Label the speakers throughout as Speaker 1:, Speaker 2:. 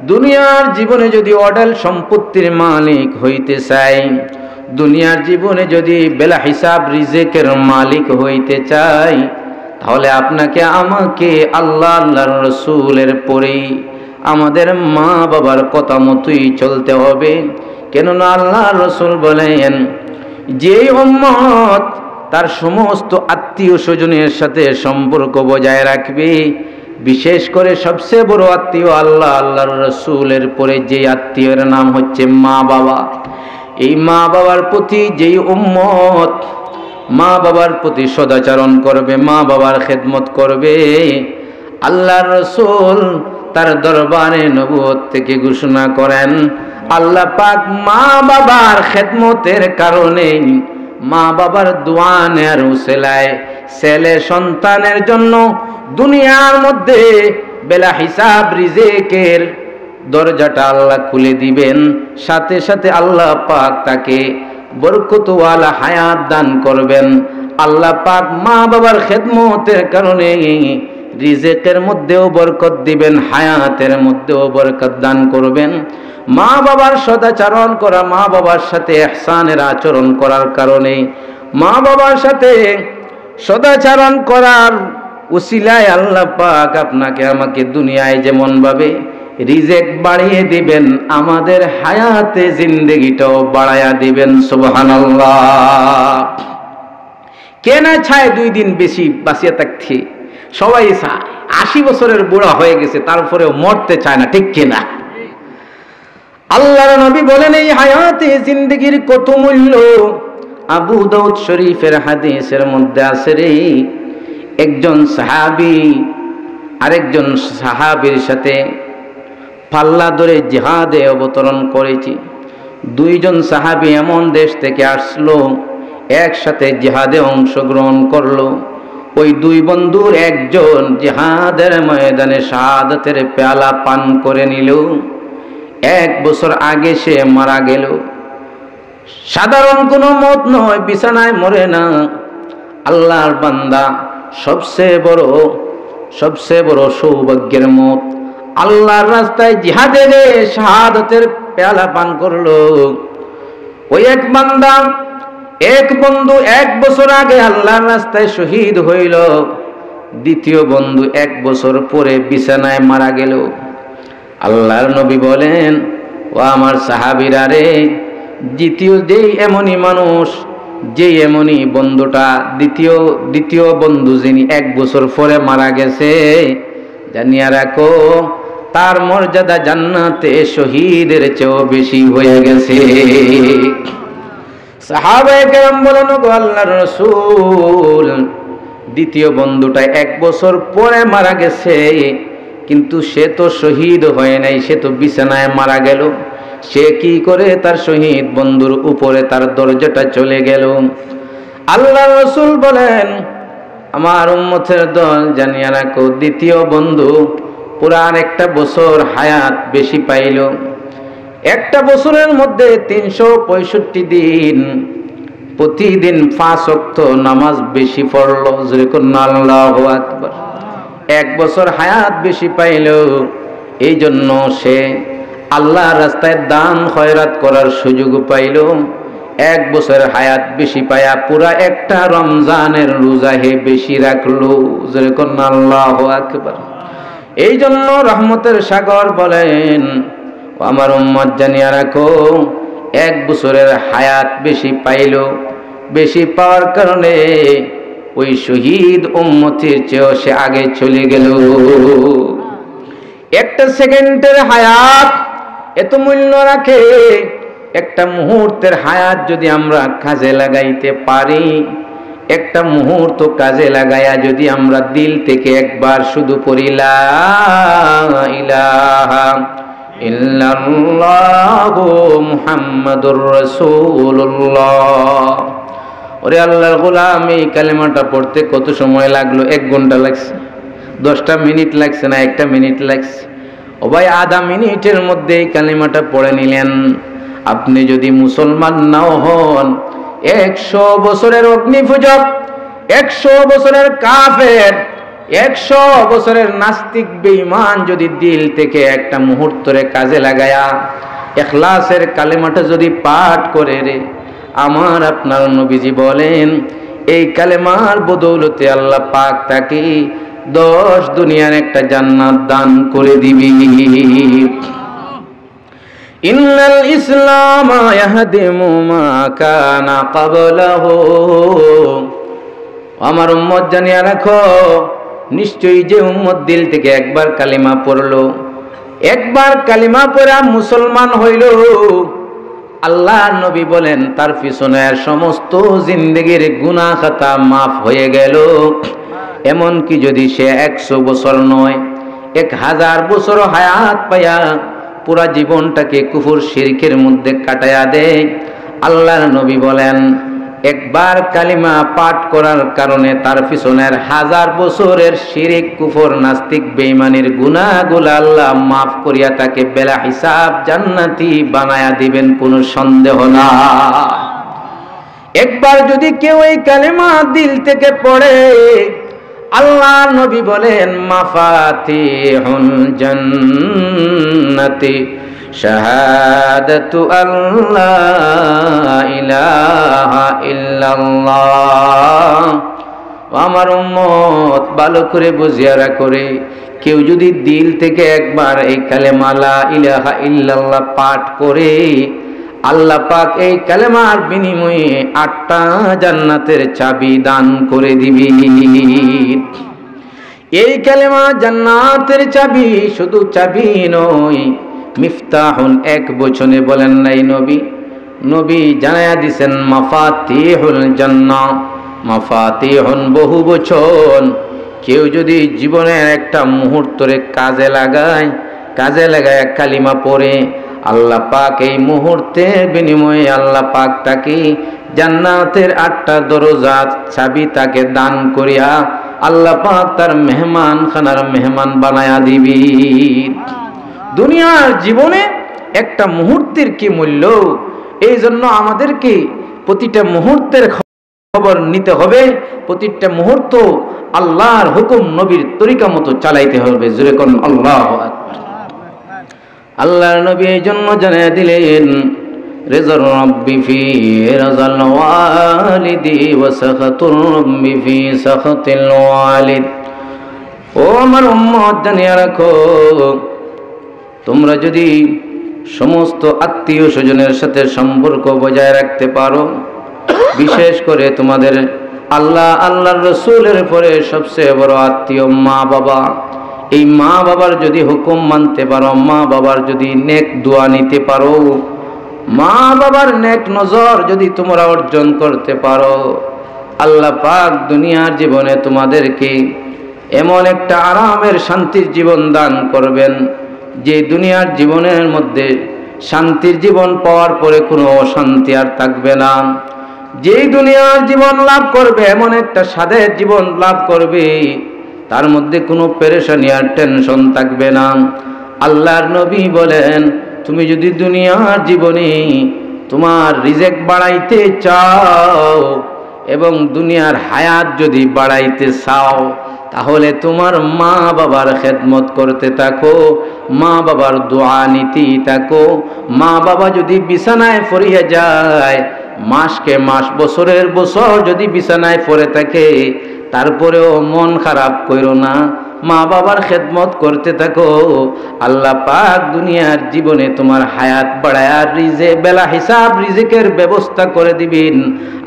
Speaker 1: দুনিয়ার জীবনে যদি অডেল সম্পত্তির মালিক হইতে চাই, দুনিয়ার জীবনে যদি বেলা হিসাব রিজেকের মালিক হইতে চাই, তাহলে আপনাকে আমাকে আল্লাহ আল্লাহর রসুলের পরেই আমাদের মা বাবার কথা মতোই চলতে হবে। কেননা আল্লাহ রসুল বলেন, যে উম্মত তার সমস্ত আত্মীয় স্বজনের সাথে সম্পর্ক বজায় রাখবে, বিশেষ করে সবচেয়ে বড় আত্মীয় আল্লাহ আল্লাহর রসুলের পরে যে আত্মীয়ের নাম হচ্ছে মা বাবা। এই মা বাবার প্রতি যেই উম্মত মা বাবার প্রতি সদাচরণ করবে, মা বাবার খেদমত করবে, আল্লাহর রসুল তার দরবারে নবুয়ত থেকে ঘোষণা করেন, আল্লাহ পাক মা বাবার খেদমতের কারণে, মা বাবার দোয়া নেয়ার উসিলায় ছেলে সন্তানের জন্য দুনিয়ার মধ্যে বেলা হিসাব রিজেকের দরজাটা আল্লাহ খুলে দিবেন। সাথে সাথে আল্লাহ পাক তাকে বরকতওয়ালা হায়াত দান করবেন। আল্লাহ পাক মা বাবার খেদমতের কারণে রিজেকের মধ্যেও বরকত দিবেন, হায়াতের মধ্যেও বরকত দান করবেন। মা বাবার সদাচরণ করা, মা বাবার সাথে ইহসানের আচরণ করার কারণে, মা বাবার সাথে সদাচরণ করার উসিলায় আল্লাহ পাক আপনাকে আমাকে দুনিয়ায় যেমন ভাবে রিজেক বাড়িয়ে দিবেন, আমাদের হায়াতে জিন্দেগিটাও বাড়ায়া দিবেন। সুবহানাল্লাহ। কে না চায় 2 দিন বেশি বাঁচিয়ে থাকতে? সবাই চায়। 80 বছরের বুড়া হয়ে গেছে, তারপরেও মরতে চায় না, ঠিক কিনা? আল্লাহর নবী বলেন, এই হায়াতে জিন্দেগির কত মূল্য। আবু দাউদ শরীফের হাদিসের মধ্যে আছে রে, একজন সাহাবী আরেকজন সাহাবীর সাথে পাল্লা ধরে জিহাদে অবতরণ করেছে। 2 জন সাহাবী এমন দেশ থেকে আসলো, একসাথে জিহাদে অংশগ্রহণ করলো। ওই 2 বন্ধুর একজন জিহাদের ময়দানে শাহাদাতের পেয়ালা পান করে নিল। 1 বছর আগে সে মারা গেল। সাধারণ কোনো মত নয়, বিছানায় মরে না, আল্লাহর বান্দা। সবচেয়ে বড় সৌভাগ্যের মত, আল্লাহর রাস্তায় জিহাদে শাহাদাতের পেয়ালা পান করলো। ওই এক বান্দা, এক বন্ধু 1 বছর আগে আল্লাহর রাস্তায় শহীদ হইল। দ্বিতীয় বন্ধু 1 বছর পরে বিছানায় মারা গেল। আল্লাহর নবী বলেন, ও আমার সাহাবীরা রে, যেই এমনই মানুষ, যেই এমনই বন্ধুটা, দ্বিতীয় বন্ধু যিনি 1 বছর পরে মারা গেছে, জানিয়া রাখো তার মর্যাদা জান্নাতে শহীদের চেয়েও বেশি হয়ে গেছে। সাহাবায়ে কেরাম বলেন, গো আল্লাহর রাসূল, দ্বিতীয় বন্ধুটা 1 বছর পরে মারা গেছে, কিন্তু সে তো শহীদ হয় নাই, সে তো বিছানায় মারা গেল। সে কি করে তার শহীদ বন্ধুর উপরে তার দরজাটা চলে গেল? আল্লাহর রাসূল বলেন, আমার উম্মতের দল, জানিয়া রাখো দ্বিতীয় বন্ধু পুরান 1 বছর হায়াত বেশি পাইল। 1 বছরের মধ্যে 365 দিন, প্রতিদিন 5 ওয়াক্ত নামাজ বেশি পড়লো। যেরকম আল্লাহু আকবার। 1 বছর হায়াত বেশি পাইল, এই জন্য সে আল্লাহর রাস্তায় দান খয়রাত করার সুযোগ পাইল। 1 বছর হায়াত বেশি পায়া পুরা একটা রমজানের রোজা হে বেশি রাখলো। যেরকম আল্লাহু আকবার। এই জন্য রহমতের সাগর বলেন, আমার উম্মত জানিয়া রাখো, 1 বছরের হায়াত বেশি পাইল, বেশি পাওয়ার কারণে ওই শহীদ উম্মতের চেয়েও সে আগে চলে গেল। 1 সেকেন্ডের হায়াত এত মূল্য রাখে। 1 মুহূর্তের হায়াত যদি আমরা কাজে লাগাইতে পারি, 1 মুহূর্ত কাজে লাগাইয়া যদি আমরা দিল থেকে একবার শুধু পড়ি লা ইলাহা ইল্লাল্লাহু মুহাম্মাদুর রাসূলুল্লাহ। ওরে আল্লাহর গোলাম, এই কালেমাটা পড়তে কত সময় লাগলো? 1 ঘন্টা লাগছে? 10টা মিনিট লাগছে না 1টা মিনিট লাগছে? ও ভাই, আধা মিনিটের মধ্যে এই কালেমাটা পড়ে নিলেন। আপনি যদি মুসলমান নাও হন, 100 বছরের অগ্নিপূজক, 100 বছরের কাফের, 100 বছরের নাস্তিক বেঈমান যদি দিল থেকে একটা মুহূর্তের কাজে লাগায়া ইখলাসের কালেমাটা যদি পাঠ করে রে, আমার আপনার নবীজি বলেন এই কালেমার বদৌলতে আল্লাহ পাক তাকে 10 দুনিয়ার একটা জান্নাত দান করে দিবি। ইন্নাল ইসলাম ইয়াহদিমু মা কানা ক্বাবলাহু। আমার উম্মত জানিয়া রাখো, নিশ্চয়ই যে উম্মত দিল থেকে একবার কালিমা পড়লো, একবার কালিমা পড়া মুসলমান হইল, আল্লাহর নবী বলেন তার পিছনের সমস্ত জিন্দেগির গুনাহ খাতা মাফ হয়ে গেল। এমনকি যদি সে 100 বছর নয় 1000 বছর হায়াত পায়া পুরা জীবনটাকে কুফর শিরকের মধ্যে কাটায়া দেয়, আল্লাহর নবী বলেন একবার কালিমা পাঠ করার কারণে তার পিছনের 1000 বছরের শিরিক কুফর নাস্তিক বেঈমানির গুনাহগুলো আল্লাহ মাফ করিয়া তাকে বেলা হিসাব জান্নাতি বানায়া দিবেন, কোনো সন্দেহ না। একবার যদি কেউ এই কালিমা দিল থেকে পড়ে, আল্লাহ নবী বলেন মাফাতিহুল জান্নাতি শাহাদাতু আল্লাহ ইলাহা ইল্লাল্লাহ। আমার উম্মত ভালো করে বুঝিয়া রাখে, কেউ যদি দিল থেকে একবার এই কালেমা লা ইলাহা ইল্লাল্লাহ পাঠ করে, আল্লাহ পাক এই কালেমার বিনিময়ে 8টা জান্নাতের চাবি দান করে দিবি। এই কালেমা জান্নাতের চাবি, শুধু চাবি নয়, মিফতাহুন এক বচনে বলেন নাই নবী, নবী জানায়া দিছেন মাফাতিহুল জান্নাহ, মাফাতিহুন বহু বচন। কেউ যদি জীবনের একটা মুহূর্তে কাজে লাগায় কালিমা পড়ে, আল্লাহ পাক এই মুহূর্তের বিনিময়ে আল্লাহ পাক তাকে জান্নাতের 8টা দরজার চাবি তাকে দান করিয়া আল্লাহ পাক তার মেহমান খানার মেহমান বানায়া দিবি। দুনিয়ার জীবনে একটা মুহূর্তের কি মূল্য, এই জন্য আমাদেরকে প্রতিটা মুহূর্তের খবর নিতে হবে, প্রতিটা মুহূর্ত আল্লাহর হুকুম নবীর তরিকা মতো চালাইতে হবে। জোরে কোন আল্লাহু আকবার। আল্লাহর নবী এই জন্য জানিয়ে দিলেন রিজার রাব্বি ফি রাজাল ওয়ালিদি ওয়া সাখাতুর রাব্বি ফি সাখাতিল ওয়ালিদ। ও আমার উম্মত জানিয়ে রাখো, তোমরা যদি সমস্ত আত্মীয় স্বজনের সাথে সম্পর্ক বজায় রাখতে পারো, বিশেষ করে তোমাদের আল্লাহর রসুলের পরে সবচেয়ে বড় আত্মীয় মা বাবা, এই মা বাবার যদি হুকুম মানতে পারো, মা বাবার যদি নেক দোয়া নিতে পারো, মা বাবার নেক নজর যদি তোমরা অর্জন করতে পারো, আল্লাহ পাক দুনিয়ার জীবনে তোমাদেরকে এমন একটা আরামের শান্তির জীবন দান করবেন যে দুনিয়ার জীবনের মধ্যে শান্তির জীবন পাওয়ার পরে কোনো অশান্তি আর থাকবে না। যেই দুনিয়ার জীবন লাভ করবে, এমন একটা স্বাদের জীবন লাভ করবে, তার মধ্যে কোনো পেরেশানি আর টেনশন থাকবে না। আল্লাহর নবী বলেন, তুমি যদি দুনিয়ার জীবনে তোমার রিজেক বাড়াইতে চাও এবং দুনিয়ার হায়াত যদি বাড়াইতে চাও, তাহলে তোমার মা বাবার খেদমত করতে থাকো, মা বাবার দোয়া নিতে থাকো। মা বাবা যদি বিছানায় পড়িয়া যায়, মাসকে মাস বছরের বছর যদি বিছানায় পড়ে থাকে, তারপরেও মন খারাপ করো না, মা বাবার খেদমত করতে থাকো। আল্লাহ পাক দুনিয়ার জীবনে তোমার হায়াত বাড়ায়া বেলা হিসাব রিজিকের ব্যবস্থা করে দিবেন।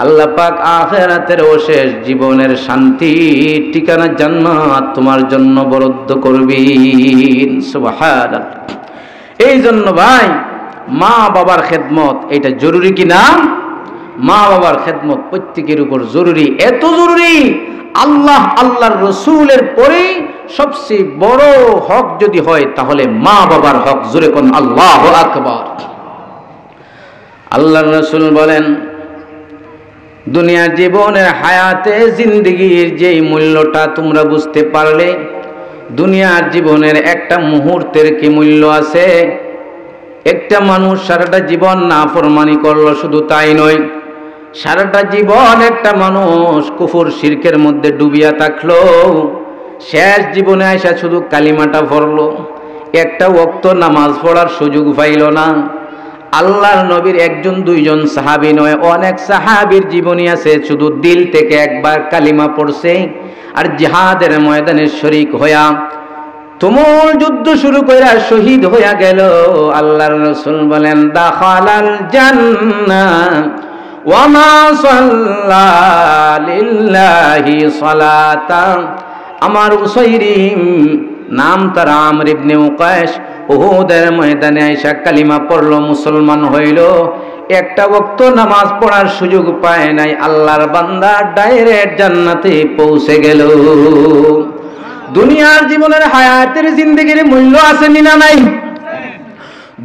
Speaker 1: আল্লাহ পাক আখিরাতের শেষ জীবনের শান্তি ঠিকানা জান্নাত তোমার জন্য বরাদ্দ করবেন। সুবহানাল্লাহ। এই জন্য ভাই, মা বাবার খেদমত এটা জরুরি কিনা? মা বাবার খেদমত প্রত্যেকের উপর জরুরি, এত জরুরি আল্লাহর রসুলের পরে সবচেয়ে বড় হক যদি হয় তাহলে মা বাবার হক। জোরে কোন আল্লাহু আকবার। আল্লাহর রসুল বলেন, দুনিয়ার জীবনের হায়াতে জিন্দেগির যেই মূল্যটা তোমরা বুঝতে পারলে, দুনিয়ার জীবনের একটা মুহূর্তের কি মূল্য আছে। একটা মানুষ সারাটা জীবন নাফরমানি করলো, শুধু তাই নয়, সারাটা জীবন একটা মানুষ কুফর শিরকের মধ্যে ডুবিয়া থাকলো, শেষ জীবনে আইসা শুধু কালিমাটা পড়লো, একটা ওয়াক্ত নামাজ পড়ার সুযোগ পাইল না। আল্লাহর নবীর একজন দুইজন সাহাবী নয়, অনেক সাহাবীর জীবনী আছে শুধু দিল থেকে একবার কালিমা পড়ছে আর জিহাদের ময়দানে শরীক হইয়া তুমুল যুদ্ধ শুরু কইরা শহীদ হইয়া গেল। আল্লাহর রাসূল বলেন দাখালাল জান্নাহ ওয়া মা সাল্লা লিল্লাহি সালাতান। আমার উসাইরিম নাম তার আমর ইবনে উকাইশ, উহুদের ময়দানে আইসা কালিমা পড়ল, মুসলমান হইল, একটা ওয়াক্ত নামাজ পড়ার সুযোগ পায় নাই। আল্লাহর বান্দা ডাইরেক্ট জান্নাতে পৌঁছে গেল। দুনিয়ার জীবনের হায়াতের জিন্দেগির মূল্য আছে না নাই?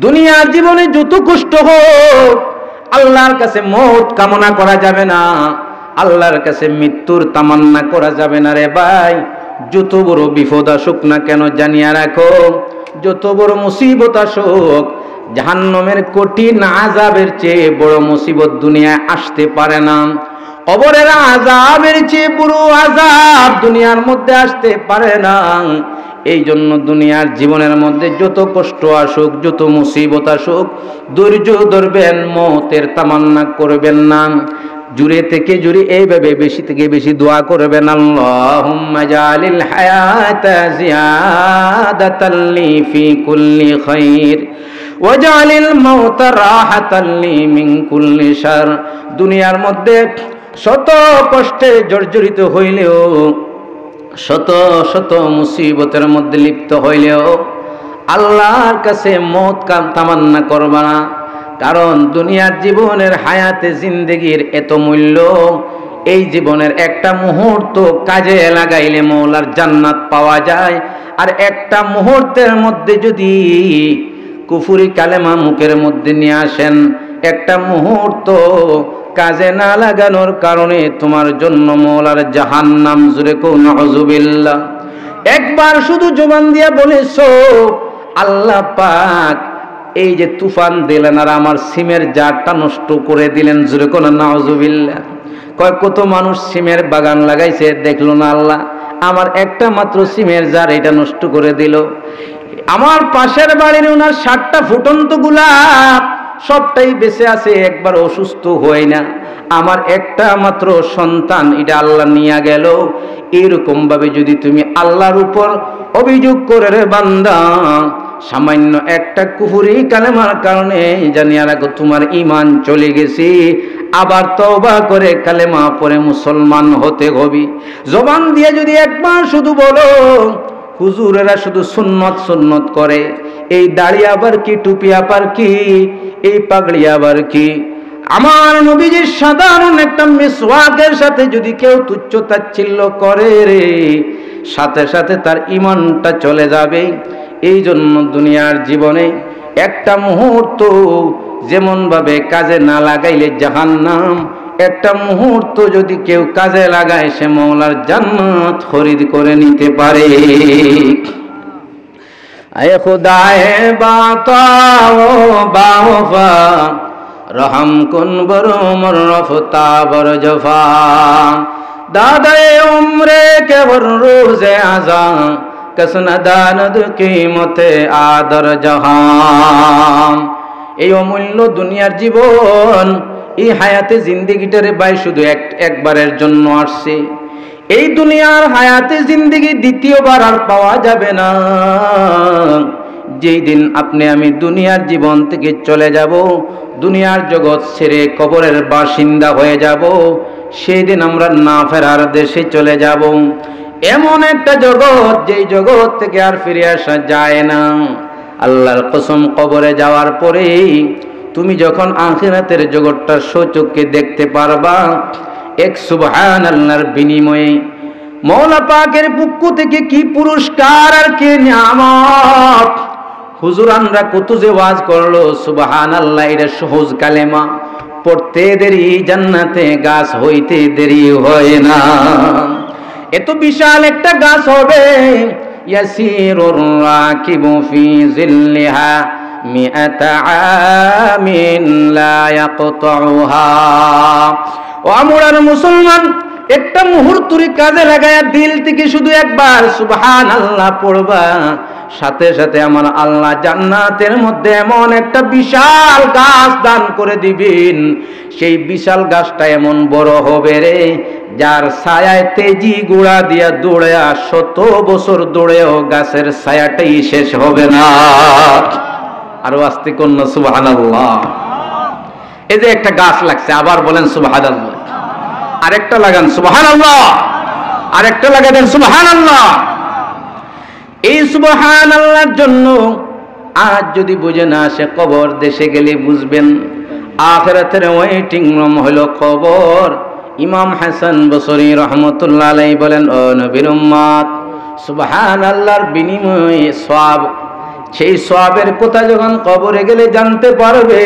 Speaker 1: দুনিয়ার জীবনে যত কষ্ট হোক আল্লাহর কাছে মওত কামনা করা যাবে না, আল্লাহর কাছে মৃত্যুর তামান্না করা যাবে না রে ভাই। যত বড় বিপদ আসুক না কেন জানিয়া রাখো, যত বড় মুসিবত আসুক, জাহান্নামের কঠিন আযাবের চেয়ে বড় মুসিবত দুনিয়ায় আসতে পারে না। কবরের আযাবের চেয়ে বড় আযাব দুনিয়ার মধ্যে আসতে পারে না। এই জন্য দুনিয়ার জীবনের মধ্যে যত কষ্ট আসুক, যত মুসিবত আসুক, ধৈর্য ধরবেন, মওতের তামান্না করবেন না। জুড়ে থেকে জুড়ে এইভাবে বেশি থেকে বেশি দোয়া করবেন, আল্লাহুম্মা জালিল হায়াতা জিয়াদাতাল লি ফি কুল্লি খাইর ওয়াজআলিল মাউতা রাহাতাল লি মিন কুল্লি শার। দুনিয়ার মধ্যে শত কষ্টে জর্জরিত হইলেও, শত শত মুসিবতের মধ্যে লিপ্ত হইলেও আল্লাহর কাছে মওত তামান্না করবা না। কারণ দুনিয়ার জীবনের হায়াতে জিন্দেগির এত মূল্য, এই জীবনের একটা মুহূর্ত কাজে লাগাইলে মওলার জান্নাত পাওয়া যায়। আর একটা মুহূর্তের মধ্যে যদি কুফরি কালেমা মুখের মধ্যে নিয়ে আসেন, একটা মুহূর্ত কাজে না লাগানোর কারণে তোমার জন্য মওলার জাহান্নাম। জুরে কও নাউযুবিল্লাহ। একবার শুধু জবান দিয়া বলেছো আল্লাহ পাক এই যে তুফান দিলেন আর আমার সিমের জারটা নষ্ট করে দিলেন, জুরে কোন নাউযুবিল্লাহ। কয় কত মানুষ সিমের বাগান লাগাইছে, দেখলো না আল্লাহ আমার একটা মাত্র সিমের জার এটা নষ্ট করে দিল। আমার পাশের বাড়ির ওনার 60টা ফুটন্ত গোলাপ সবটাই বেঁচে আছে, একবার অসুস্থ হয় না। আমার একটা মাত্র সন্তান এটা আল্লাহ নিয়ে গেল। এরকম ভাবে যদি তুমি আল্লাহর উপর অভিযোগ করে রে বান্দা, সামান্য একটা কুফরি কালেমার কারণে জানিয়া রাখো তোমার ঈমান চলে গেছে। আবার তওবা করে কালেমা পড়ে মুসলমান হতে হবে। জবান দিয়ে যদি একবার শুধু বলো হুজুরেরা শুধু সুন্নত সুন্নত করে, এই দাড়ি আবার কি, টুপি আবার কি, এই পাগড়ি আবার কি। আমার নবীজির সাধারণ একটা মিসওয়াকের সাথে যদি কেউ তুচ্ছ তাচ্ছিল্য করে রে, সাথে সাথে তার ঈমানটা চলে যাবে। এই জন্য দুনিয়ার জীবনে একটা মুহূর্ত যেমন ভাবে কাজে না লাগাইলে জাহান্নাম, একটা মুহূর্ত যদি কেউ কাজে লাগায় সে মওলার জান্নাত খরিদ করে নিতে পারে। আয়ে খুদায়ে বাতাও বাওফা রহম কুন বরুমর রফতা বর জফা দাদায়ে উমরে কে বর রোজে আজা কসনা দানদ কিমতে আদর জাহান। এই অমূল্য দুনিয়ার জীবন, এই হায়াতে জিন্দেগিটারে ভাই শুধু একবারের জন্য আসছে। এই দুনিয়ার হায়াতে জিন্দেগি দ্বিতীয়বার আর পাওয়া যাবে না। যেই দিন আপনি আমি দুনিয়ার জীবন থেকে চলে যাব, দুনিয়ার জগৎ ছেড়ে কবরের বাসিন্দা হয়ে যাব, সেই দিন আমরা না ফেরার দেশে চলে যাব। এমন একটা জগৎ যেই জগৎ থেকে আর ফিরে আসা যায় না। আল্লাহর কসম, কবরে যাওয়ার পরে তুমি যখন আখিরাতের জগৎটা সচক্ষে দেখতে পারবা, এক সুবহানাল্লাহর বিনিময়ে মওলা পাকের পক্ষ থেকে কি পুরস্কার আর কি নিয়ামত। হুজুর আমরা কত যে ওয়াজ করলো, সুবহানাল্লাহ এটা সহজ কালেমা, পড়তে দেরি জান্নাতে গাছ হইতে দেরি হয় না। এত বিশাল একটা গাছ হবে, ইয়াসিরুর রাকিবু ফি জিল্লিহা মিআতা আমিন লা ইয়াকতাউহা। ও আমরার মুসলমান, একটা মুহূর্তের কাজে লাগায়া দিল থেকে শুধু একবার সুবহানাল্লাহ পড়বা, সাথে সাথে আমার আল্লাহ জান্নাতের মধ্যে এমন একটা বিশাল গাছ দান করে দিবেন। সেই বিশাল গাছটা এমন বড় হবে রে, যার ছায়ায় তেজি গুড়া দিয়া দৌড়ে 100 বছর দৌড়েও গাছের ছায়াটাই শেষ হবে না। আরো আস্তে কন্যা সুবহানাল্লাহ। এই যে একটা গাছ লাগছে, আবার বলেন সুবহানাল্লাহ। আরেকটা লাগান সুবহানাল্লাহ, আরেকটা লাগাবেন সুবহানাল্লাহ। এই সুবহানাল্লাহর জন্য আজ যদি বুঝে না আসে, কবর দেশে গেলে বুঝবেন। আখিরাতের ওয়েটিং রুম হলো কবর। ইমাম হাসান বসরি রহমতুল্লাহ আলাইহি বলেন, ও নবীর উম্মত, সুবহানাল্লাহর বিনিময়ে সওয়াব, সেই সওয়াবের কথা যখন কবরে গেলে জানতে পারবে,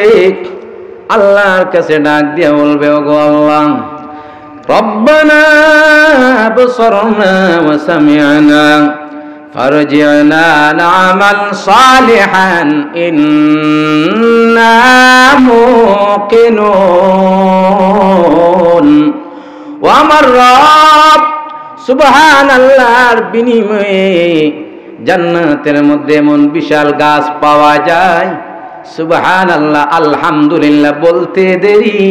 Speaker 1: আল্লাহর কাছে ডাক দিয়ে বলবে, ওগো আল্লাহ, রব্বানা আবসারনা ওয়া সামি'না ফারজি'না না'মাল সালিহান ইন্না মুকিনুন। ও আমার রব, সুবহানাল্লাহর বিনিময়ে জান্নাতের মধ্যে এমন বিশাল গাছ পাওয়া যায়, সুবহানাল্লাহ আলহামদুলিল্লাহ বলতে দেরি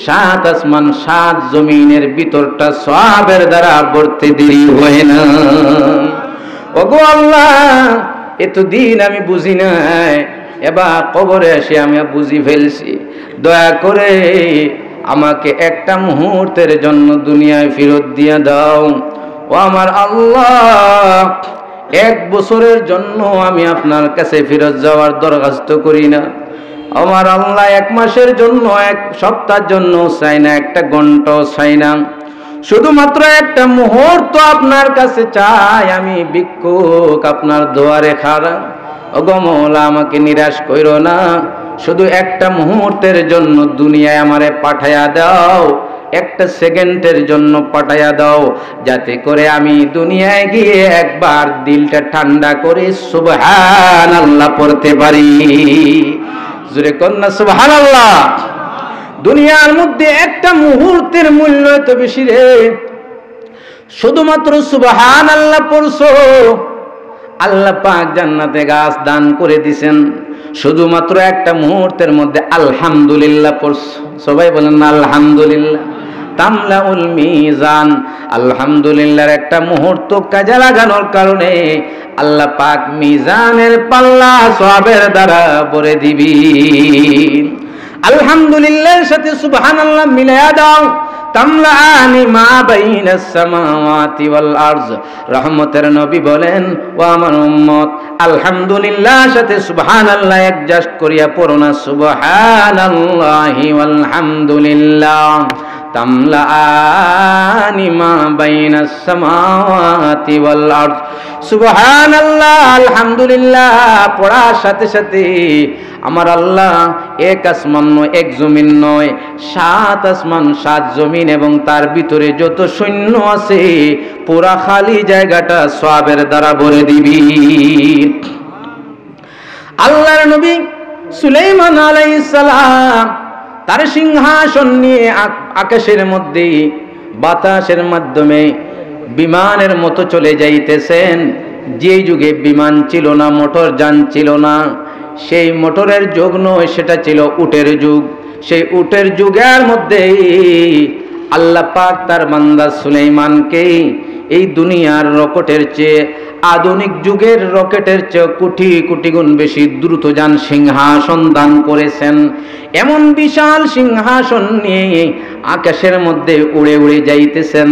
Speaker 1: 7 আসমান 7 জমিনের ভিতরটা সওয়াবের দ্বারা ভরতে দেরি হয় না। ওগো আল্লাহ, এতদিন আমি বুঝি নাই, এবার কবরে এসে আমি বুঝি ফেলছি। দয়া করে আমাকে একটা মুহূর্তের জন্য দুনিয়ায় ফেরত দিয়ে দাও। ও আমার আল্লাহ, 1 বছরের জন্য আমি আপনার কাছে ফেরত যাওয়ার দরখাস্ত করি না। আমার আল্লাহ 1 মাসের জন্য, 1 সপ্তাহের জন্য চাই না, 1 ঘন্টাও চাই না, শুধুমাত্র একটা মুহূর্ত আপনার কাছে চাই। আমি ভিক্ষুক, আপনার দুয়ারে খাড়া। ওগো মওলা, আমাকে নিরাশ কইরো না, শুধু একটা মুহূর্তের জন্য দুনিয়ায় আমারে পাঠায়া দাও, 1 সেকেন্ডের জন্য পাঠায়া দাও, যাতে করে আমি দুনিয়ায় গিয়ে একবার দিলটা ঠান্ডা করে সুবহানাল্লাহ পড়তে পারি। জোরে কন্যা সুবহানাল্লাহ। দুনিয়ার মধ্যে একটা মুহূর্তের মূল্য তো বেশি রে। শুধুমাত্র সুবহানাল্লাহ পড়ছো, আল্লাহ পাক জান্নাতে গাছ দান করে দিবেন। শুধুমাত্র একটা মুহূর্তের মধ্যে আলহামদুলিল্লাহ পড়ছো, সবাই বলেন না আলহামদুলিল্লাহ। তামলাউল মিজান, আলহামদুলিল্লাহর একটা মুহূর্ত কাজে লাগানোর কারণে আল্লাহ পাক মিজানের পাল্লা সওয়াবের দ্বারা ভরে দিবেন। আলহামদুলিল্লাহর সাথে সুবহানাল্লাহ মিলায়া দাও। তামলাআনি মা বাইনাস সামাওয়াতি ওয়াল আরজ। রহমতের নবী বলেন, ও আমার উম্মত, আলহামদুলিল্লাহর সাথে সুবহানাল্লাহ অ্যাডজাস্ট করিয়া পড়ো না। সুবহানাল্লাহি ওয়াল হামদুলিল্লাহ তামলাআনি মা বাইনাস সামাওয়াতি ওয়াল আরজ। সুবহানাল্লাহ আলহামদুলিল্লাহ পড়ার সাথে সাথে আমার আল্লাহ 1 আসমান নয়, 1 জমিন নয়, 7 আসমান 7 জমিন এবং তার ভিতরে যত সৈন্য আছে পুরা খালি জায়গাটা সওয়াবের দ্বারা ভরে দিবি। আল্লাহর নবী সুলাইমান আলাইহিস সালাম তার সিংহাসন নিয়ে আকাশের মধ্যে বাতাসের মাধ্যমে বিমানের মতো চলে যাইতেছেন। যে যুগে বিমান ছিল না, মোটর যান ছিল না, সেই মোটরের যুগ নয়, সেটা ছিল উটের যুগ। সেই উটের যুগের মধ্যে আল্লাহ পাক তার বান্দা সুলাইমানকে এই দুনিয়ার রকেটের চেয়ে, আধুনিক যুগের রকেটের চেয়ে কোটি কোটি গুণ বেশি দ্রুতযান সিংহাসন দান করেছেন। এমন বিশাল সিংহাসন নিয়ে আকাশের মধ্যে উড়ে উড়ে যাইতেছেন।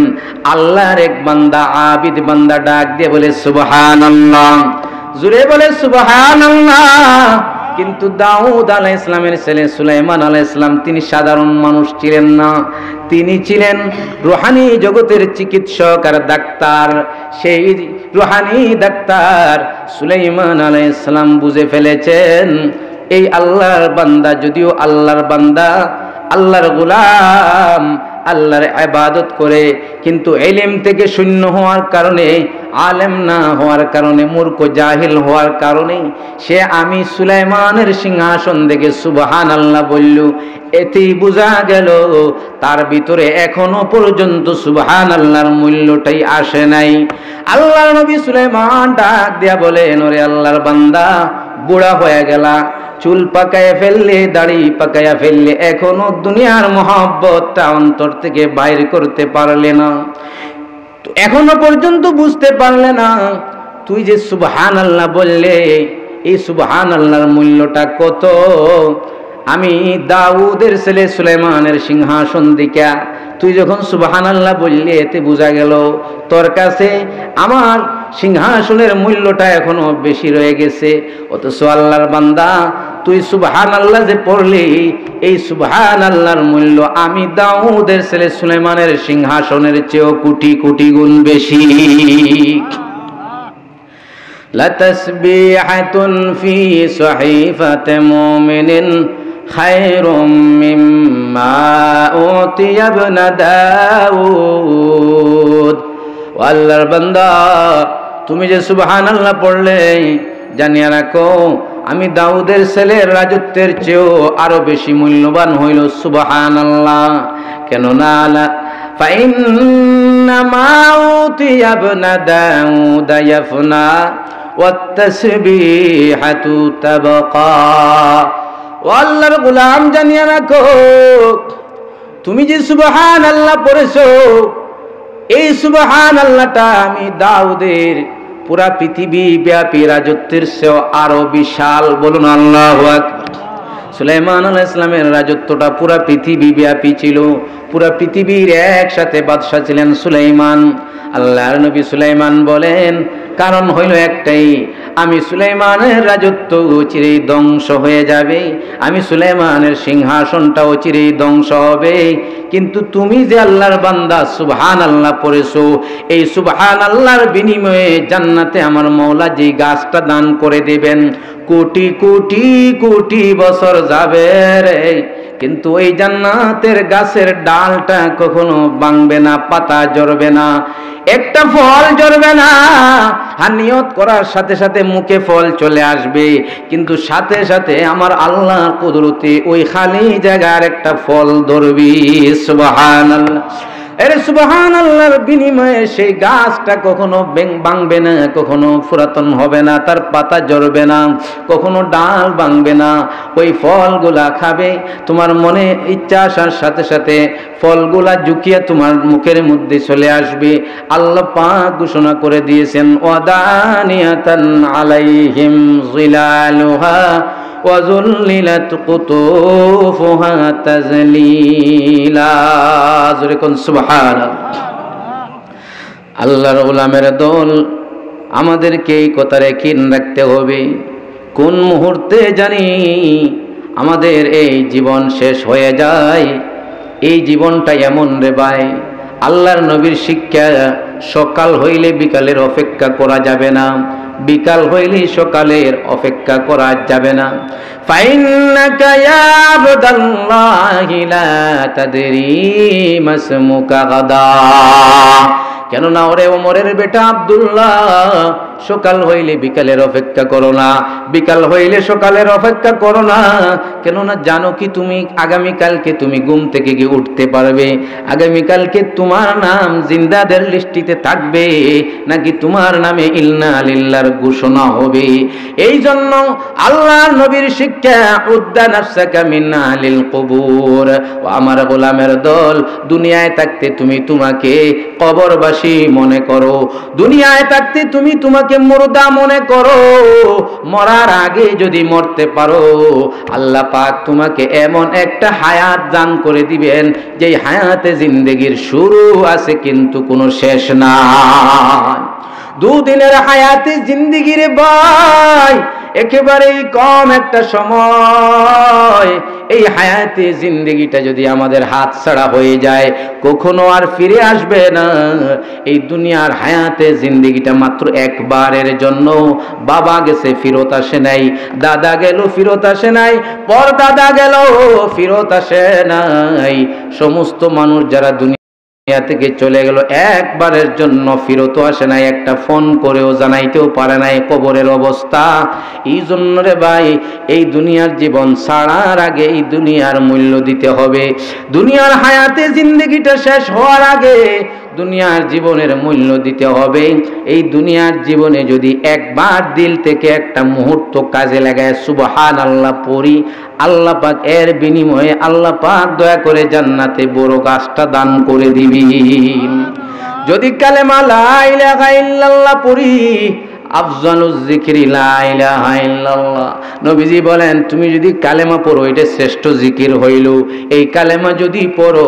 Speaker 1: আল্লাহর এক বান্দা, আবিদ বান্দা ডাক দিয়ে বলে সুবহানাল্লাহ, জুড়ে বলে সুবহানাল্লাহ। কিন্তু দাউদ আলাইহিস সালামের ছেলে সুলাইমান আলাইহিস সালাম তিনি সাধারণ মানুষ ছিলেন না, তিনি ছিলেন রুহানি জগতের চিকিৎসক আর ডাক্তার। সেই রুহানি ডাক্তার সুলাইমান আলাইহিস সালাম বুঝে ফেলেছেন এই আল্লাহর বান্দা যদিও আল্লাহর বান্দা, আল্লাহর গোলাম, আল্লাহর ইবাদত করে, কিন্তু ইলম থেকে শূন্য হওয়ার কারণে, আলেম না হওয়ার কারণে, মূর্খ জাহিল হওয়ার কারণে সে আমি সুলাইমানের সিংহাসন থেকে সুবহানাল্লাহ বলল। এতেই বোঝা গেল তার ভিতরে এখনো পর্যন্ত সুবহানাল্লাহর মূল্যটাই আসে নাই। আল্লাহর নবী সুলাইমান ডাক দিয়া বলেন, ওরে আল্লাহর বান্দা, বুড়া হয়ে গেলা, চুল পাকায়া ফেললে, দাড়ি পাকায়া ফেললে, এখনো দুনিয়ার মহব্বতটা অন্তর থেকে বাইর করতে পারলে না, এখনো পর্যন্ত বুঝতে পারলে না তুই যে সুবহানাল্লাহ বললে, এই সুবহানাল্লাহর মূল্যটা কত। আমি দাউদের ছেলে সুলাইমানের সিংহাসন দিকা তুই যখন সুবহানাল্লাহ বললি, এতে বোঝা গেল তোর কাছে আমার সিংহাসনের মূল্যটা এখনো বেশি রয়ে গেছে। অথচ আল্লাহর বান্দা, তুই সুবহানাল্লাহ যে পড়লি, এই সুবহানাল্লাহর মূল্য আমি দাউদের ছেলে সুলাইমানের সিংহাসনের চেয়েও কোটি কোটি গুণ বেশি। লাতাসবিহাতুন ফি সহিফাতি মুমিনিন খায়রুম মিম্মা উতিয়া ইবনা দাউদ। আল্লাহর বান্দা, তুমি যে সুবহানাল্লাহ পড়লে, জানিয়া রাখো আমি দাউদের ছেলের রাজত্বের চেয়েও আরো বেশি মূল্যবান হইল সুবহানাল্লাহ। কেননা ফাইন্নামা উতিয়া ইবনা দাউদ ইয়াফনা ওয়াত-তাসবিহাতু তাবকা। ও আল্লাহর গোলাম, জানিয়া রাখো তুমি যে সুবহানাল্লাহ পড়েছো, এই সুবহানাল্লাহটা আমি দাউদের পুরা পৃথিবী ব্যাপী রাজত্বের চেয়েও আরো বিশাল। বলুন আল্লাহু আকবার। সুলাইমান আলাইহিস সালামের রাজত্বটা পুরা পৃথিবী ব্যাপী ছিল, পুরা পৃথিবীর একসাথে বাদশা ছিলেন সুলাইমান। আল্লাহর নবী সুলাইমান বলেন, কারণ হইল একটাই, আমি সুলাইমানের রাজত্ব চিরেই ধ্বংস হয়ে যাবে, আমি সুলাইমানের সিংহাসনটাও চিরেই ধ্বংস হবে, কিন্তু তুমি যে আল্লাহর বান্দা সুবহানাল্লাহ পড়েছো, এই সুবহানাল্লাহর বিনিময়ে জান্নাতে আমার মওলা যে গাছটা দান করে দেবেন, কোটি কোটি কোটি বছর যাবে রে, কিন্তু এই জান্নাতের গাছের ডালটা কখনো ভাঙবে না, পাতা ঝরবে না, একটা ফল ঝরবে না। আর নিয়ত করার সাথে সাথে মুখে ফল চলে আসবে, কিন্তু সাথে সাথে আমার আল্লাহর কুদরতে ওই খালি জায়গার একটা ফল ধরবি। সুবহানাল্লাহ। এর সুবহানাল্লাহর বিনিময়ে সেই গাছটা কখনো ভাঙবে না, কখনো পুরাতন হবে না, তার পাতা ঝরবে না, কখনো ডাল ভাঙবে না। ওই ফলগুলা খাবে, তোমার মনে ইচ্ছা আসার সাথে সাথে ফলগুলা ঝুঁকিয়ে তোমার মুখের মধ্যে চলে আসবে। আল্লাহ পাক ঘোষণা করে দিয়েছেন, ওয়াদানিয়াতান আলাইহিম যিলালুহা ওয়াযুল্লিলাত কুতুফুহা তাযলীলা। জোরে কোন সুবহানাল্লাহ। আল্লাহর গোলামের দল, আমাদেরকে এই কথার ইয়াকিন রাখতে হবে, কোন মুহূর্তে জানি আমাদের এই জীবন শেষ হয়ে যায়। এই জীবনটা এমন রে ভাই, আল্লাহর নবীর শিক্ষা, সকাল হইলে বিকালের অপেক্ষা করা যাবে না, বিকাল হইলে সকালের অপেক্ষা করা যাবে না। ফাইন্নাকা ইয়া আবদাল্লাহি লা তাদরি মাসমুকা গাদা। কেননা ওরে ওমরের বেটা আব্দুল্লাহ, সকাল হইলে বিকালের অপেক্ষা করো না, বিকাল হইলে সকালের অপেক্ষা করো না। কেননা জানো কি তুমি আগামীকালকে তুমি ঘুম থেকে গিয়ে উঠতে পারবে? আগামীকালকে তোমার নাম জিন্দাদের লিস্টিতে থাকবে, নাকি তোমার নামে ইন্না লিল্লাহর ঘোষণা হবে? এই জন্য আল্লাহর নবীর শিক্ষা, উদ্দা নাফসাকা মিন আহলিল কুবুর। ও আমার গোলামের দল, দুনিয়ায় থাকতে তুমি তোমাকে কবরবাসী মনে করো, দুনিয়ায় থাকতে তুমি তোমাকে মুর্দা মনে করো, মরার আগে যদি মরতে পারো, আল্লাহ পাক তোমাকে এমন একটা হায়াত দান করে দিবেন, যে হায়াতে জিন্দেগির শুরু আছে কিন্তু কোনো শেষ নাই। দুদিনের হায়াতে জিন্দেগির ভাই একেবারেই কম একটা সময়। এই হায়াতে জিন্দেগিটা যদি আমাদের হাত ছাড়া হয়ে যায়, কখনো আর ফিরে আসবে না। এই দুনিয়ার হায়াতে জিন্দেগিটা মাত্র একবারের জন্য। বাবা গেছে ফিরত আসে নাই, দাদা গেল ফিরত আসে নাই, পরদাদা গেল ফিরত আসে নাই। সমস্ত মানুষ যারা দুনিয়া থেকে চলে গেল, একবারের জন্য ফিরত আসে নাই, একটা ফোন করেও জানাইতেও পারে নাই কবরের অবস্থা। এই জন্য রে ভাই, এই দুনিয়ার জীবন ছাড়ার আগে এই দুনিয়ার মূল্য দিতে হবে। দুনিয়ার হায়াতে জিন্দেগিটা শেষ হওয়ার আগে দুনিয়ার জীবনের মূল্য দিতে হবে। এই দুনিয়ার জীবনে যদি একবার দিল থেকে একটা মুহূর্ত কাজে লাগায় সুবহানাল্লাহ পড়ি, আল্লাহ পাক এর বিনিময়ে আল্লাহ পাক দয়া করে জান্নাতে বড় গাছটা দান করে দিবেন। যদি কালেমা লা ইলাহা ইল্লাল্লাহ পড়ি, আফজালুজ যিকরি লা ইলাহা ইল্লাল্লাহ। নবীজি বলেন, তুমি যদি কালেমা পড়ো, এটা শ্রেষ্ঠ জিকির হইল। এই কালেমা যদি পড়ো,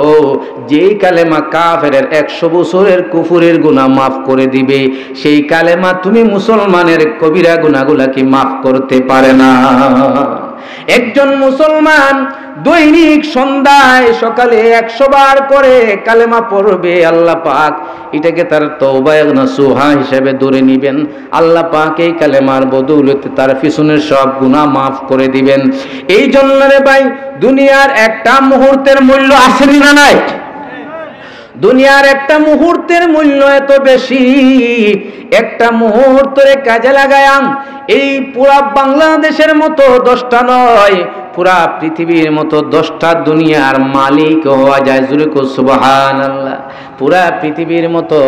Speaker 1: যেই কালেমা কাফেরের 100 বছরের কুফুরের গুনাহ মাফ করে দিবে, সেই কালেমা তুমি মুসলমানের কবিরা গুনাহগুলোকে মাফ করতে পারে না। একজন মুসলমান দৈনিক সন্ধ্যায় সকালে 100 বার করে কালেমা পড়বে, আল্লাহ পাক এটাকে তার তওবা নাসুহা হিসেবে ধরে নিবেন। আল্লাহ পাক এই কালেমার বদৌলতে তার পিছনের সব গুনাহ মাফ করে দিবেন। এই জন্য রে ভাই, দুনিয়ার একটা মুহূর্তের মূল্য আছে না নাই? দুনিয়ার একটা মুহূর্তের মূল্য এত বেশি, একটা মুহূর্তের কাজে লাগায়াম এই পুরা বাংলাদেশের মতো 10টা নয়, পুরা পৃথিবীর মতো 10টা দুনিয়ার মালিক হওয়া যায়। জোরে কো সুবহানাল্লাহ। পুরা পৃথিবীর মতো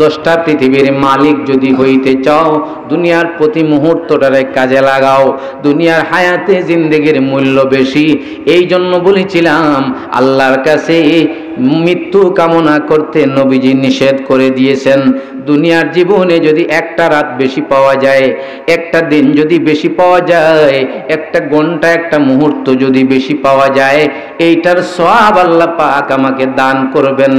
Speaker 1: 10টা পৃথিবীর মালিক যদি হইতে চাও, দুনিয়ার প্রতি মুহূর্তটারে কাজে লাগাও। দুনিয়ার হায়াতে জিন্দেগির মূল্য বেশি। এই জন্য বলেছিলাম, আল্লাহর কাছে মৃত্যু কামনা করতে নবীজি নিষেধ করে দিয়েছেন। দুনিয়ার জীবনে যদি একটা রাত বেশি পাওয়া যায়, একটা দিন যদি বেশি পাওয়া যায়, একটা ঘন্টা একটা মুহূর্ত যদি বেশি পাওয়া যায়, এইটার সওয়াব আল্লাহ পাক আমাকে দান করবেন।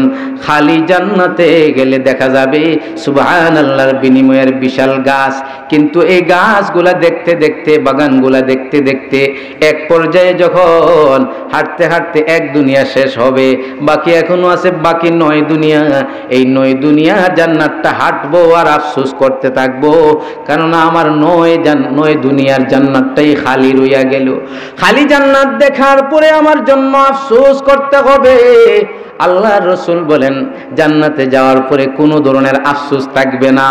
Speaker 1: খালি জান্নাতে গেলে দেখা যাবে সুবহানাল্লাহর বিনিময়ের বিশাল গাছ। কিন্তু এই গাছগুলা দেখতে দেখতে, বাগানগুলা দেখতে দেখতে এক পর্যায়ে যখন হাঁটতে হাঁটতে এক দুনিয়া শেষ হবে, বাকি এখনো আছে বাকি 9 দুনিয়া। এই 9 দুনিয়ার জান্নাতটা হাঁটবো আর আফসোস করতে থাকবো, কেননা আমার 9 দুনিয়ার জান্নাতটাই খালি রইয়া গেল। খালি জান্নাত দেখার পরে আমার জন্য আফসোস করতে হবে। আল্লাহর রাসূল বলেন, জান্নাতে যাওয়ার পরে কোনো ধরনের আফসোস থাকবে না।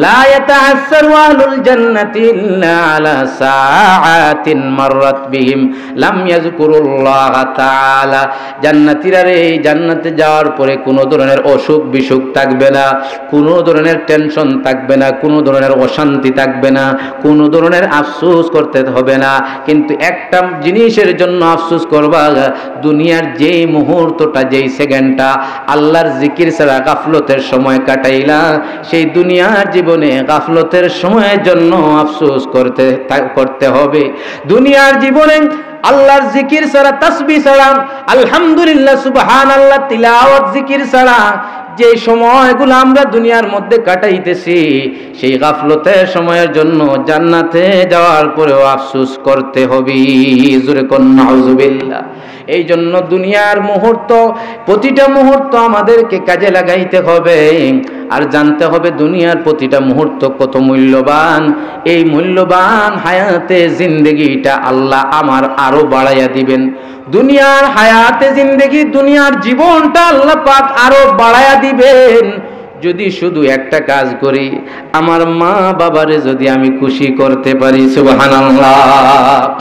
Speaker 1: লা ইয়াতাহাসসারু আহলুল জান্নাতি ইল্লা আলা সাআতিন মাররাত বিহিম লাম ইয়াযকুরুল্লাহ তাআলা। জান্নাতীরা রে, জান্নাতে যাওয়ার পরে কোনো ধরনের অসুখ বিসুখ থাকবে না, কোনো ধরনের টেনশন থাকবে না, কোনো ধরনের অশান্তি থাকবে না, কোনো ধরনের আফসোস করতে হবে না। কিন্তু একটা জিনিসের জন্য আফসোস করবা, দুনিয়ার যেই মুহূর্তটা, যেই সেকেন্ডটা আল্লাহর জিকির ছাড়া গাফলতের সময় কাটাইলা, সেই দুনিয়ার জীবনে গাফলতের সময়ের জন্য আফসোস করতে হবে। দুনিয়ার জীবনে আল্লাহর জিকির ছাড়া, তাসবিহ ছাড়া, আলহামদুলিল্লাহ, সুবহানাল্লাহ, তিলাওয়াত, জিকির ছাড়া যে সময়গুলো আমরা দুনিয়ার মধ্যে কাটাইতেছি, সেই গাফলতের সময়ের জন্য জান্নাতে যাওয়ার পরেও আফসোস করতে হবে। জোরে কোন নাউজুবিল্লাহ। এই জন্য দুনিয়ার মুহূর্ত, প্রতিটা মুহূর্ত আমাদেরকে কাজে লাগাইতে হবে আর জানতে হবে দুনিয়ার প্রতিটা মুহূর্ত কত মূল্যবান। এই মূল্যবান হায়াতে জিন্দেগিটা আল্লাহ আমার আরো বাড়াইয়া দিবেন। দুনিয়ার হায়াতে জিন্দেগি, দুনিয়ার জীবনটা আল্লাহ পাক আরো বাড়াইয়া দিবেন যদি শুধু একটা কাজ করি, আমার মা বাবারে যদি আমি খুশি করতে পারি। সুবহানাল্লাহ।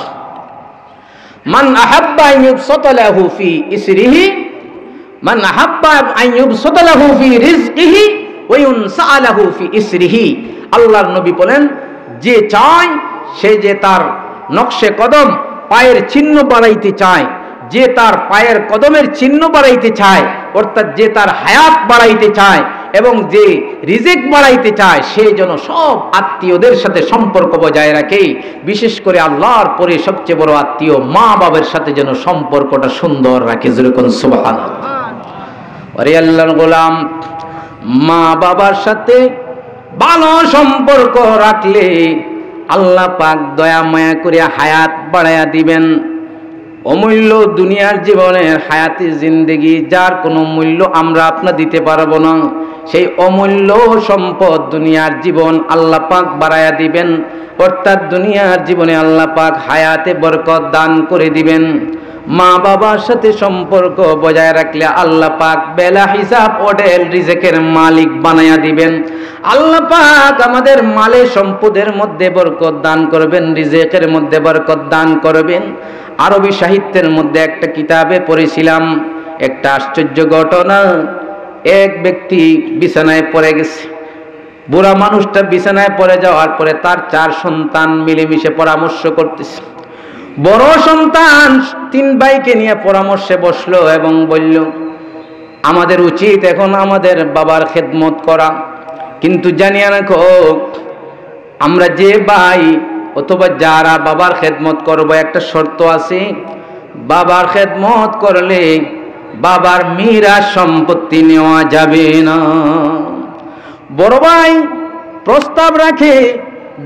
Speaker 1: মান আহাব্বা আন ইউবসাতা লাহু ফি ইসরিহি, মান আহাব্বা আন ইউবসাতা লাহু ফি রিজকিহি ওয়া ইউনসা লাহু ফি ইসরিহি। আল্লাহর নবী বলেন, যে চায়, সে যে তার নকশে কদম, পায়ের চিহ্ন বাড়াইতে চায়, যে তার পায়ের কদমের চিহ্ন বাড়াইতে চায়, অর্থাৎ যে তার হায়াত বাড়াইতে চায় এবং যে রিজিক বাড়াইতে চায়, সে যেন সব আত্মীয়দের সাথে সম্পর্ক বজায় রাখে। বিশেষ করে আল্লাহর পরে সবচেয়ে বড় আত্মীয় মা বাবার সাথে যেন সম্পর্কটা সুন্দর রাখে। যেরকম সুবহানাল্লাহ। আরে আল্লাহর গোলাম, মা বাবার সাথে ভালো সম্পর্ক রাখলে আল্লাহ পাক দয়া মায়া করে হায়াত বাড়ায়া দিবেন। অমূল্য দুনিয়ার জীবনের হায়াতি জিন্দেগি, যার কোনো মূল্য আমরা আপনার দিতে পারবো না, সেই অমূল্য সম্পদ দুনিয়ার জীবন আল্লাহ পাক বাড়ায়া দিবেন। অর্থাৎ দুনিয়ার জীবনে আল্লাহ পাক হায়াতে বরকত দান করে দিবেন। মা বাবার সাথে সম্পর্ক বজায় রাখলে আল্লাহ পাক বেলা হিসাব ওডেল রিজেকের মালিক বানায়া দিবেন। আল্লাহ পাক আমাদের মালে সম্পদের মধ্যে বরকত দান করবেন, রিজেকের মধ্যে বরকত দান করবেন। আরবি সাহিত্যের মধ্যে একটা কিতাবে পড়েছিলাম একটা আশ্চর্য ঘটনা। এক ব্যক্তি বিছানায় পড়ে গেছে। বুড়া মানুষটা বিছানায় পড়ে যাওয়ার পরে তার 4 সন্তান মিলেমিশে পরামর্শ করতেছে। বড় সন্তান 3 ভাইকে নিয়ে পরামর্শে বসলো এবং বলল, আমাদের উচিত এখন আমাদের বাবার খেদমত করা, কিন্তু জানিয়ে রাখো আমরা যে ভাই অথবা যারা বাবার খেদমত করব, একটা শর্ত আছে। বাবার খেদমত করলে বাবার মিরাস সম্পত্তি নেওয়া যাবে না। বড় ভাই প্রস্তাব রাখে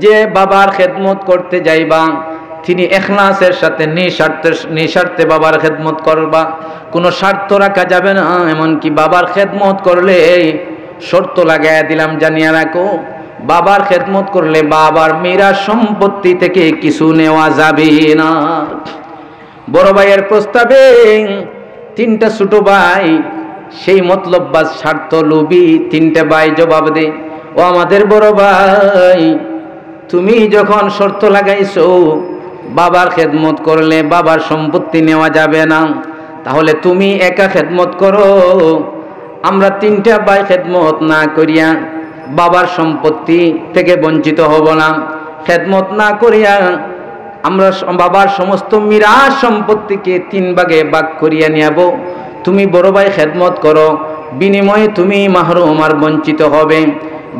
Speaker 1: যে বাবার খেদমত করতে যাইবা, তিনি ইখলাসের সাথে নিঃস্বার্থে বাবার খেদমত করবা, কোনো স্বার্থ রাখা যাবে না। এমনকি বাবার খেদমত করলে শর্ত লাগাইয়া দিলাম, জানিয়ে রাখো বাবার খেদমত করলে বাবার মিরাস সম্পত্তি থেকে কিছু নেওয়া যাবে না। বড় ভাইয়ের প্রস্তাবে 3টা ছোট ভাই সেই মতলববাজ স্বার্থ লোভী 3টে ভাই জবাব দে, ও আমাদের বড় ভাই, তুমি যখন শর্ত লাগাইছো বাবার খেদমত করলে বাবার সম্পত্তি নেওয়া যাবে না, তাহলে তুমি একা খেদমত করো, আমরা 3টা ভাই খেদমত না করিয়া বাবার সম্পত্তি থেকে বঞ্চিত হব না। খেদমত না করিয়া আমরা বাবার সমস্ত মিরাস সম্পত্তিকে 3 ভাগে ভাগ করিয়া নিয়াব। তুমি বড় ভাই খেদমত করো, বিনিময়ে তুমি মাহরুম আর বঞ্চিত হবে।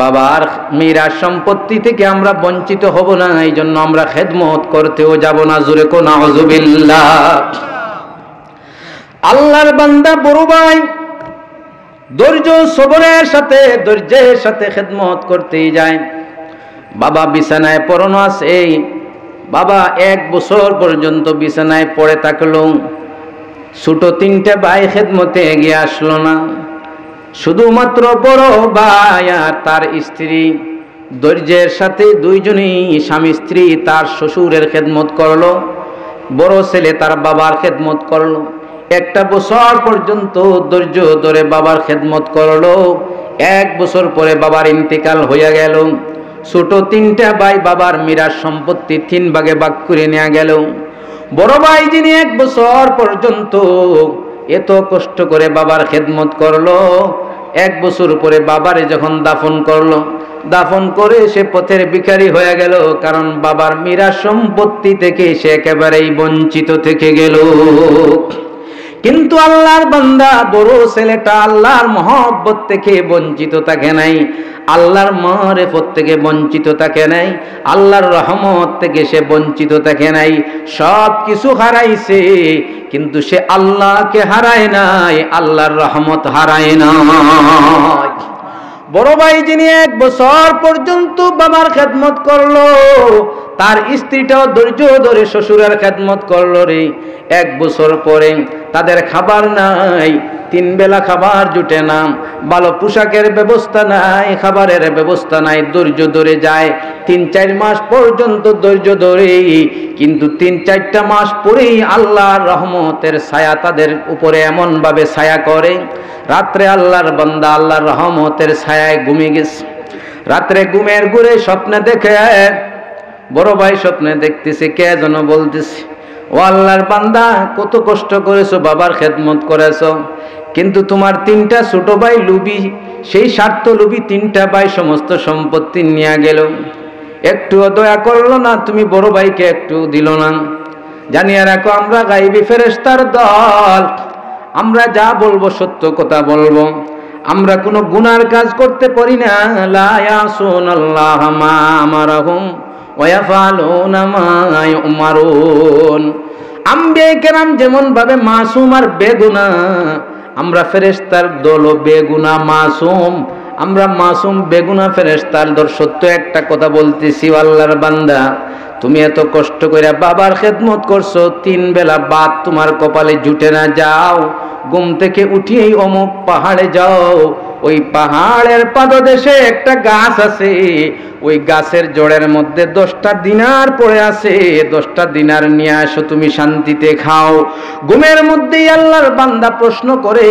Speaker 1: বাবার মিরাস সম্পত্তি থেকে আমরা বঞ্চিত হব না, এই জন্য আমরা খেদমত করতেও যাব না। জোরে কো নাউযুবিল্লাহ। আল্লাহর বান্দা বড় ভাই ধৈর্য সবরের সাথে খেদমত করতেই যায়। বাবা বিছানায় পড়ানো আছে, বাবা 1 বছর পর্যন্ত বিছানায় পড়ে থাকলো। ছোট 3টে ভাই খেদমতে এগিয়ে আসলো না। শুধুমাত্র বড় ভাই আর তার স্ত্রী ধৈর্যের সাথে 2 জনই স্বামী স্ত্রী তার শ্বশুরের খেদমত করলো। বড় ছেলে তার বাবার খেদমত করলো। 1 বছর পর্যন্ত ধৈর্য ধরে বাবার খেদমত করলো। 1 বছর পরে বাবার ইন্তেকাল হইয়া গেল। ছোট 3টে ভাই বাবার মিরাস সম্পত্তি 3 ভাগে ভাগ করে নেওয়া গেল। বড় ভাই যিনি 1 বছর পর্যন্ত এত কষ্ট করে বাবার খেদমত করলো, 1 বছর পরে বাবারে যখন দাফন করলো, দাফন করে সে পথের ভিখারি হয়ে গেল, কারণ বাবার মিরাস সম্পত্তি থেকে সে একেবারেই বঞ্চিত থেকে গেল। কিন্তু আল্লাহর বান্দা বড় ছেলেটা আল্লাহর মহব্বত থেকে বঞ্চিত থাকে নাই, আল্লাহর মারিফত থেকে বঞ্চিত থাকে নাই, আল্লাহর রহমত থেকে সে বঞ্চিত থাকে নাই। সব কিছু হারাইছে, কিন্তু সে আল্লাহকে হারায় নাই, আল্লাহর রহমত হারায় নাই। বড় ভাই যিনি 1 বছর পর্যন্ত বাবার খেদমত করলো, তার স্ত্রীটাও ধৈর্য ধরে শ্বশুরের খেদমত করলো রে। 1 বছর পরে তাদের খাবার নাই, 3 বেলা খাবার জুটে না, ভালো পোশাকের ব্যবস্থা নাই, খাবারের ব্যবস্থা নাই। ধৈর্য ধরে যায় 3-4 মাস পর্যন্ত ধৈর্য ধরে, কিন্তু 3-4টা মাস পরেই আল্লাহর রহমতের ছায়া তাদের উপরে এমন ভাবে ছায়া করে, রাত্রে আল্লাহর বান্দা আল্লাহর রহমতের ছায়ায় ঘুমিয়ে গেছে। রাত্রে ঘুমের ঘুরে স্বপ্নে দেখে, বড় ভাই স্বপ্নে দেখতেছে কে যেন বলতেছে, ও আল্লাহর বান্দা, কত কষ্ট করেছো, বাবার খেদমত করেছো, কিন্তু তোমার 3টা ছোট ভাই লুবি, সেই স্বার্থ লুবি 3টা ভাই সমস্ত সম্পত্তি নিয়ে গেল, একটুও দয়া করলো না, তুমি বড় ভাইকে একটু দিল না। জানিয়ে রাখো আমরা গায়েবী ফেরেশতার দল, আমরা যা বলবো সত্য কথা বলবো, আমরা কোনো গুনার কাজ করতে পারি না। লা ইয়াসুনাল্লাহ মা আমারহুম ওয়া ইয়াফআলুনা মা ইউমারুন। আম্বিয়া কেরাম যেমন ভাবে মাসুম আর বেগুনাহ, আমরা ফেরেশতার দল বেগুনাহ মাসুম আমরা মাসুম বেগুনা ফেরেশতার দর সত্য একটা কথা বলতেছি, আল্লাহর বান্দা তুমি এত কষ্ট করে বাবার খেদমত করছো, 3 বেলা ভাত তোমার কপালে জুটে না, যাও ঘুম থেকে উঠিয়েই অমুক পাহাড়ে যাও, ওই পাহাড়ের পাদদেশে একটা গাছ আছে, ওই গাছের জড়ের মধ্যে 10টা দিনার পড়ে আছে, 10টা দিনার নিয়ে আসো, তুমি শান্তিতে খাও। ঘুমের মধ্যেই আল্লাহর বান্দা প্রশ্ন করে,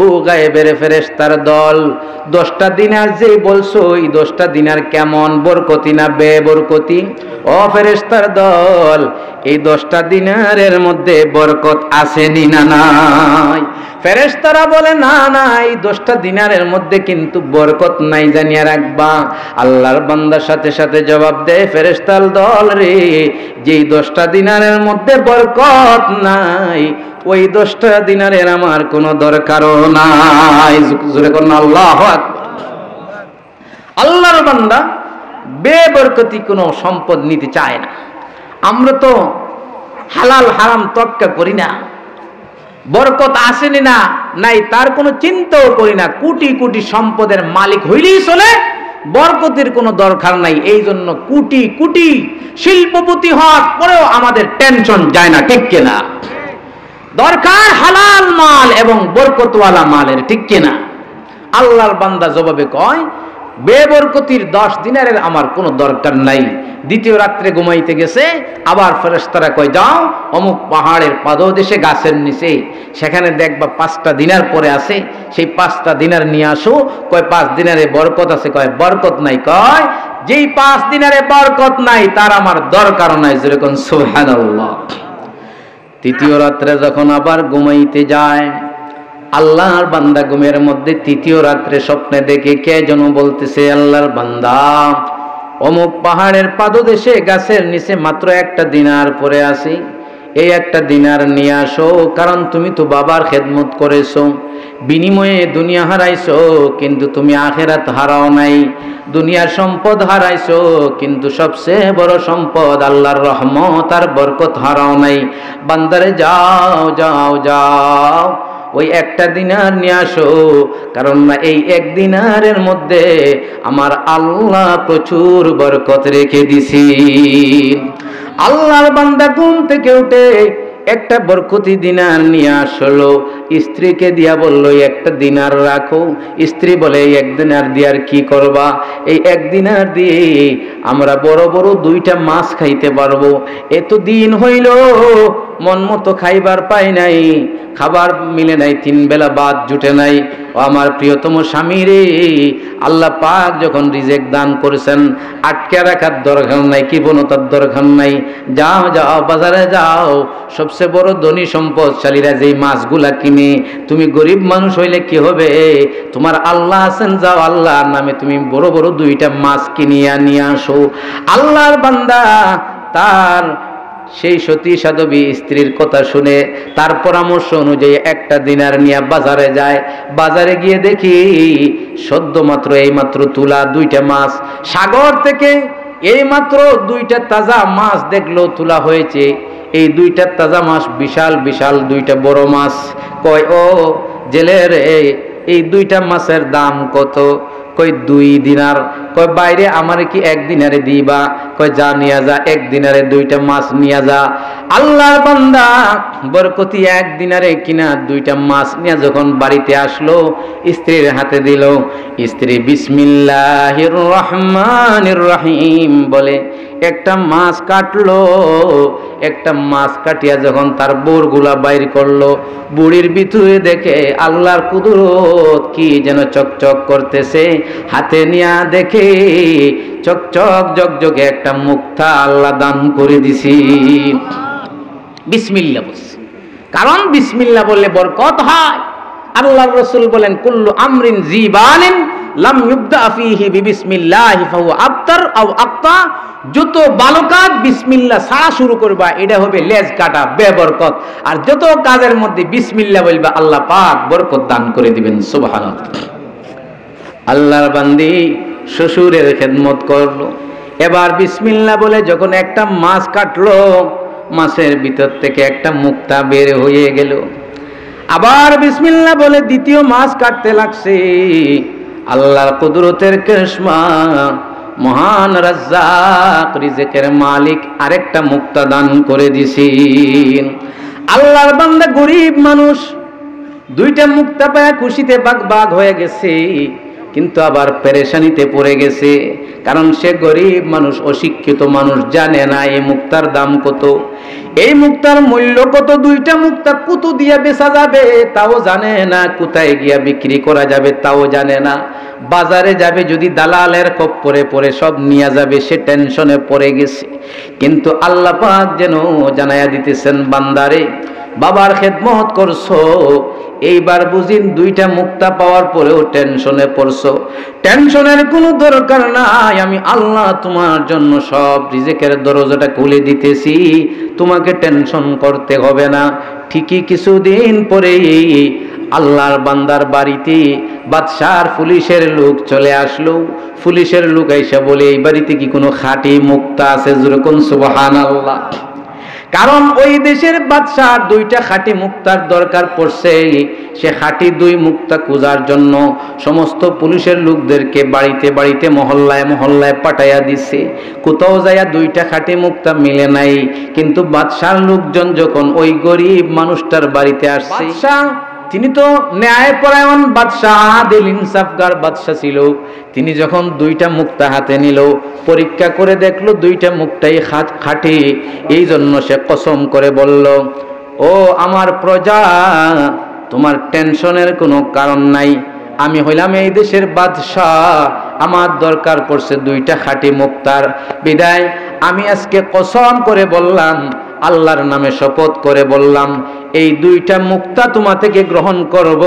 Speaker 1: ও গায়েবের ফেরেশতার দল, 10টা দিনার যে বলছো, এই 10টা দিনার কেমন, বরকতি না বেবরকতি? ও ফেরেশতার দল, এই 10টা দিনারের মধ্যে বরকত আছে না নাই? ফেরেশতারা বলে না না, এই 10টা দিনারের মধ্যে কিন্তু বরকত নাই, জানিয়ে রাখবা। আল্লাহর বান্দার সাথে সাথে জবাব দেয়, ফেরেশতার দল রে, যেই 10টা দিনারের মধ্যে বরকত নাই, ওই 10টা দিনারের আমার কোনো দরকারও নাই। জোরে করুন আল্লাহু আকবার। আল্লাহর বান্দা বেবরকতি কোনো সম্পদ নিতে চায় না। আমরা তো হালাল হারাম তক্কা করি না, বরকত আসেনি না নাই তার কোনো চিন্তাও করি না, কোটি কোটি সম্পদের মালিক হইলেই চলে, বরকতের কোনো দরকার নাই। এই জন্য কোটি কোটি শিল্পপতি হওয়ার পরেও আমাদের টেনশন যায় না, ঠিক কিনা? দরকার হালাল মাল এবং বরকতওয়ালা মালের, ঠিক কিনা? আল্লাহর বান্দা জবাবে কয়, বেবরকতির 10 দিনারের আমার কোনো দরকার নাই। দ্বিতীয় রাত্রে ঘুমাইতে গেছে, আবার ফেরেশতারা কয়, যাও অমুক পাহাড়ের পাদদেশে গাছের নিচে, সেখানে দেখবা 5টা দিনার পরে আছে, সেই 5টা দিনার নিয়ে আসো। কয় 5 দিনারে বরকত আছে? কয় বরকত নাই। কয় যেই 5 দিনারে বরকত নাই তার আমার দরকার নাই। যেরকম সুবহানাল্লাহ। তৃতীয় রাত্রে যখন আবার ঘুমাইতে যায়, আল্লাহর বান্দা ঘুমের মধ্যে তৃতীয় রাত্রে স্বপ্নে দেখে কে যেন বলতেছে, আল্লাহর বান্দা অমুক পাহাড়ের পাদদেশে গাছের নিচে মাত্র 1টা দিনার পরে আছে, এই 1টা দিনার নিয়ে আসো, কারণ তুমি তো বাবার খেদমত করেছো, বিনিময়ে দুনিয়া হারাইছো, কিন্তু তুমি আখিরাত হারাও নাই। দুনিয়ার সম্পদ হারাইছো, কিন্তু সবচেয়ে বড় সম্পদ আল্লাহর রহমত আর বরকত হারাও নাই। বান্দারে যাও যাও যাও, ওই 1টা দিনার নিয়ে আসো, কারণ না এই 1 দিনারের মধ্যে আমার আল্লাহ প্রচুর বরকত রেখে দিছি। আল্লাহর বান্দা ঘুম থেকে উঠে একটা বরকতি দিনার নিয়ে আসলো, স্ত্রীকে দিয়া বললো 1টা দিনার রাখো। স্ত্রী বলে 1 দিনার দিয়ে আর কি করবা? এই 1 দিনার দিয়ে আমরা বড় বড় 2টা মাছ খাইতে পারবো। এত দিন হইল মন মতো খাইবার পাই নাই, খাবার মিলে নাই, 3 বেলা ভাত জুটে নাই। ও আমার প্রিয়তম স্বামী রে, আল্লাহ পাক যখন রিজিক দান করেছেন, আটকে রাখার দরকার নাই, কৃপণতার দরকার নাই। যাও যাও বাজারে যাও, সবচেয়ে বড় ধনী সম্পদশালীরা যেই মাছগুলা কিনে, তুমি গরিব মানুষ হইলে কি হবে, তোমার আল্লাহ আছেন, যাও আল্লাহর নামে তুমি বড় বড় 2টা মাছ কিনিয়া নিয়ে আসো। আল্লাহর বান্দা তার সেই সতী সাধবী স্ত্রীর কথা শুনে তার পরামর্শ অনুযায়ী 1টা দিনার নিয়ে বাজারে যায়। বাজারে গিয়ে দেখি সদ্য মাত্র এইমাত্র তুলা 2টা মাছ, সাগর থেকে এইমাত্র 2টা তাজা মাছ দেখলো তোলা হয়েছে। এই 2টা তাজা মাছ বিশাল বিশাল 2টা বড় মাছ। কয় ও জেলের এই 2টা মাছের দাম কত? কই 2 দিনার। কয় বাইরে আমার কি 1 দিনারে দিবা? কয় যা নিয়া যা, 1 দিনারে 2টা মাছ নিয়া যা। আল্লাহর বান্দা বরকতি 1 দিনারে কিনা 2টা মাছ নিয়ে যখন বাড়িতে আসলো, স্ত্রীর হাতে দিল। স্ত্রী বিসমিল্লাহির রহমানির রহিম বলে একটা মাছ কাটলো। একটা মাছ কাটিয়া যখন তার বোরগুলা বাইর করলো, বুড়ির ভিতরে দেখে আল্লাহর কুদরত কি যেন চকচক করতেছে। হাতে নিয়া দেখে চকচক জগজগে একটা মুক্তা আল্লাহ দান করে দিছি। বিসমিল্লাহ বলছি, কারণ বিসমিল্লাহ বললে বরকত হয়। আল্লাহর রাসূল বলেন, কুল্লু আমরিন জিবালিন লাম ইউবদা ফীহি বিবিসমিল্লাহি ফাহুয়া আবতার আও আক্তা। যত ভালো কাজ বিসমিল্লাহ ছাড়া শুরু করবা, এটা হবে লেজ কাটা, বেবরকত। আর যত কাজের মধ্যে বিসমিল্লাহ বলবা, আল্লাহ পাক বরকত দান করে দিবেন। সুবহানাল্লাহ। আল্লাহর বান্দি শ্বশুরের খেদমত করলো, এবার বিসমিল্লাহ বলে যখন একটা মাছ কাটলো, মাছের ভিতর থেকে একটা মুক্তা বের হয়ে গেল। আবার বিসমিল্লাহ বলে দ্বিতীয় মাছ কাটতে লাগছে। আল্লাহর কুদরতের করিশ্মা, মহান রাজ্জাক রিজিকের মালিক আরেকটা মুক্তা দান করে দিছেন। আল্লাহর বান্দা গরিব মানুষ, দুইটা মুক্তা পায় খুশিতে বাগ হয়ে গেছে, কিন্তু আবার পেরেশানিতে পড়ে গেছে। কারণ সে গরিব মানুষ, অশিক্ষিত মানুষ, জানে না এই মুক্তার দাম কত, এই মুক্তার মূল্য কত, দুইটা মুক্তা কত দিয়া বেচা যাবে তাও জানে না, কোথায় গিয়া বিক্রি করা যাবে তাও জানে না, বাজারে যাবে যদি দালালের খপ্পরে পড়ে সব নিয়ে যাবে, সে টেনশনে পড়ে গেছে। কিন্তু আল্লাহ পাক যেন জানায়া দিতেছেন, বান্দারে বাবার খেদমত করছো, এইবার বুঝিন দুইটা মুক্তা পাওয়ার পরেও টেনশনে পড়ছো, টেনশনের কোনো দরকার নাই, আমি আল্লাহ তোমার জন্য সব রিজিকের দরজাটা খুলে দিতেছি, তোমাকে টেনশন করতে হবে না। ঠিকই কিছুদিন পরেই আল্লাহর বান্দার বাড়িতে বাদশার পুলিশের লোক চলে আসলো। পুলিশের লোক আইসা বলে, এই বাড়িতে কি কোনো খাঁটি মুক্তা আছে? যেরকম সুবহানাল্লাহ। কারণ ওই দেশের বাদশার দুইটা খাঁটি মুক্তার দরকার পড়ছে, সে খাঁটি দুই মুক্তা খোঁজার জন্য সমস্ত পুলিশের লোকদেরকে বাড়িতে বাড়িতে মহল্লায় মহল্লায় পাঠাইয়া দিছে। কোথাও যাইয়া দুইটা খাঁটি মুক্তা মিলে নাই। কিন্তু বাদশার লোকজন যখন ওই গরিব মানুষটার বাড়িতে আসছে, তিনি তো ন্যায়পরায়ণ বাদশাহ, আদিল ইনসাফগার বাদশাহ ছিল, তিনি যখন দুইটা মুক্তা হাতে নিল, পরীক্ষা করে দেখলো দুইটা মুক্তাই খাঁটি। এই জন্য সে কসম করে বলল, ও আমার প্রজা, তোমার টেনশনের কোনো কারণ নাই, আমি হইলাম এই দেশের বাদশাহ, আমার দরকার পড়ছে দুইটা খাঁটি মুক্তার, বিদায় আমি আজকে কসম করে বললাম, আল্লাহর নামে শপথ করে বললাম, এই দুইটা মুক্তা তোমা থেকে গ্রহণ করব,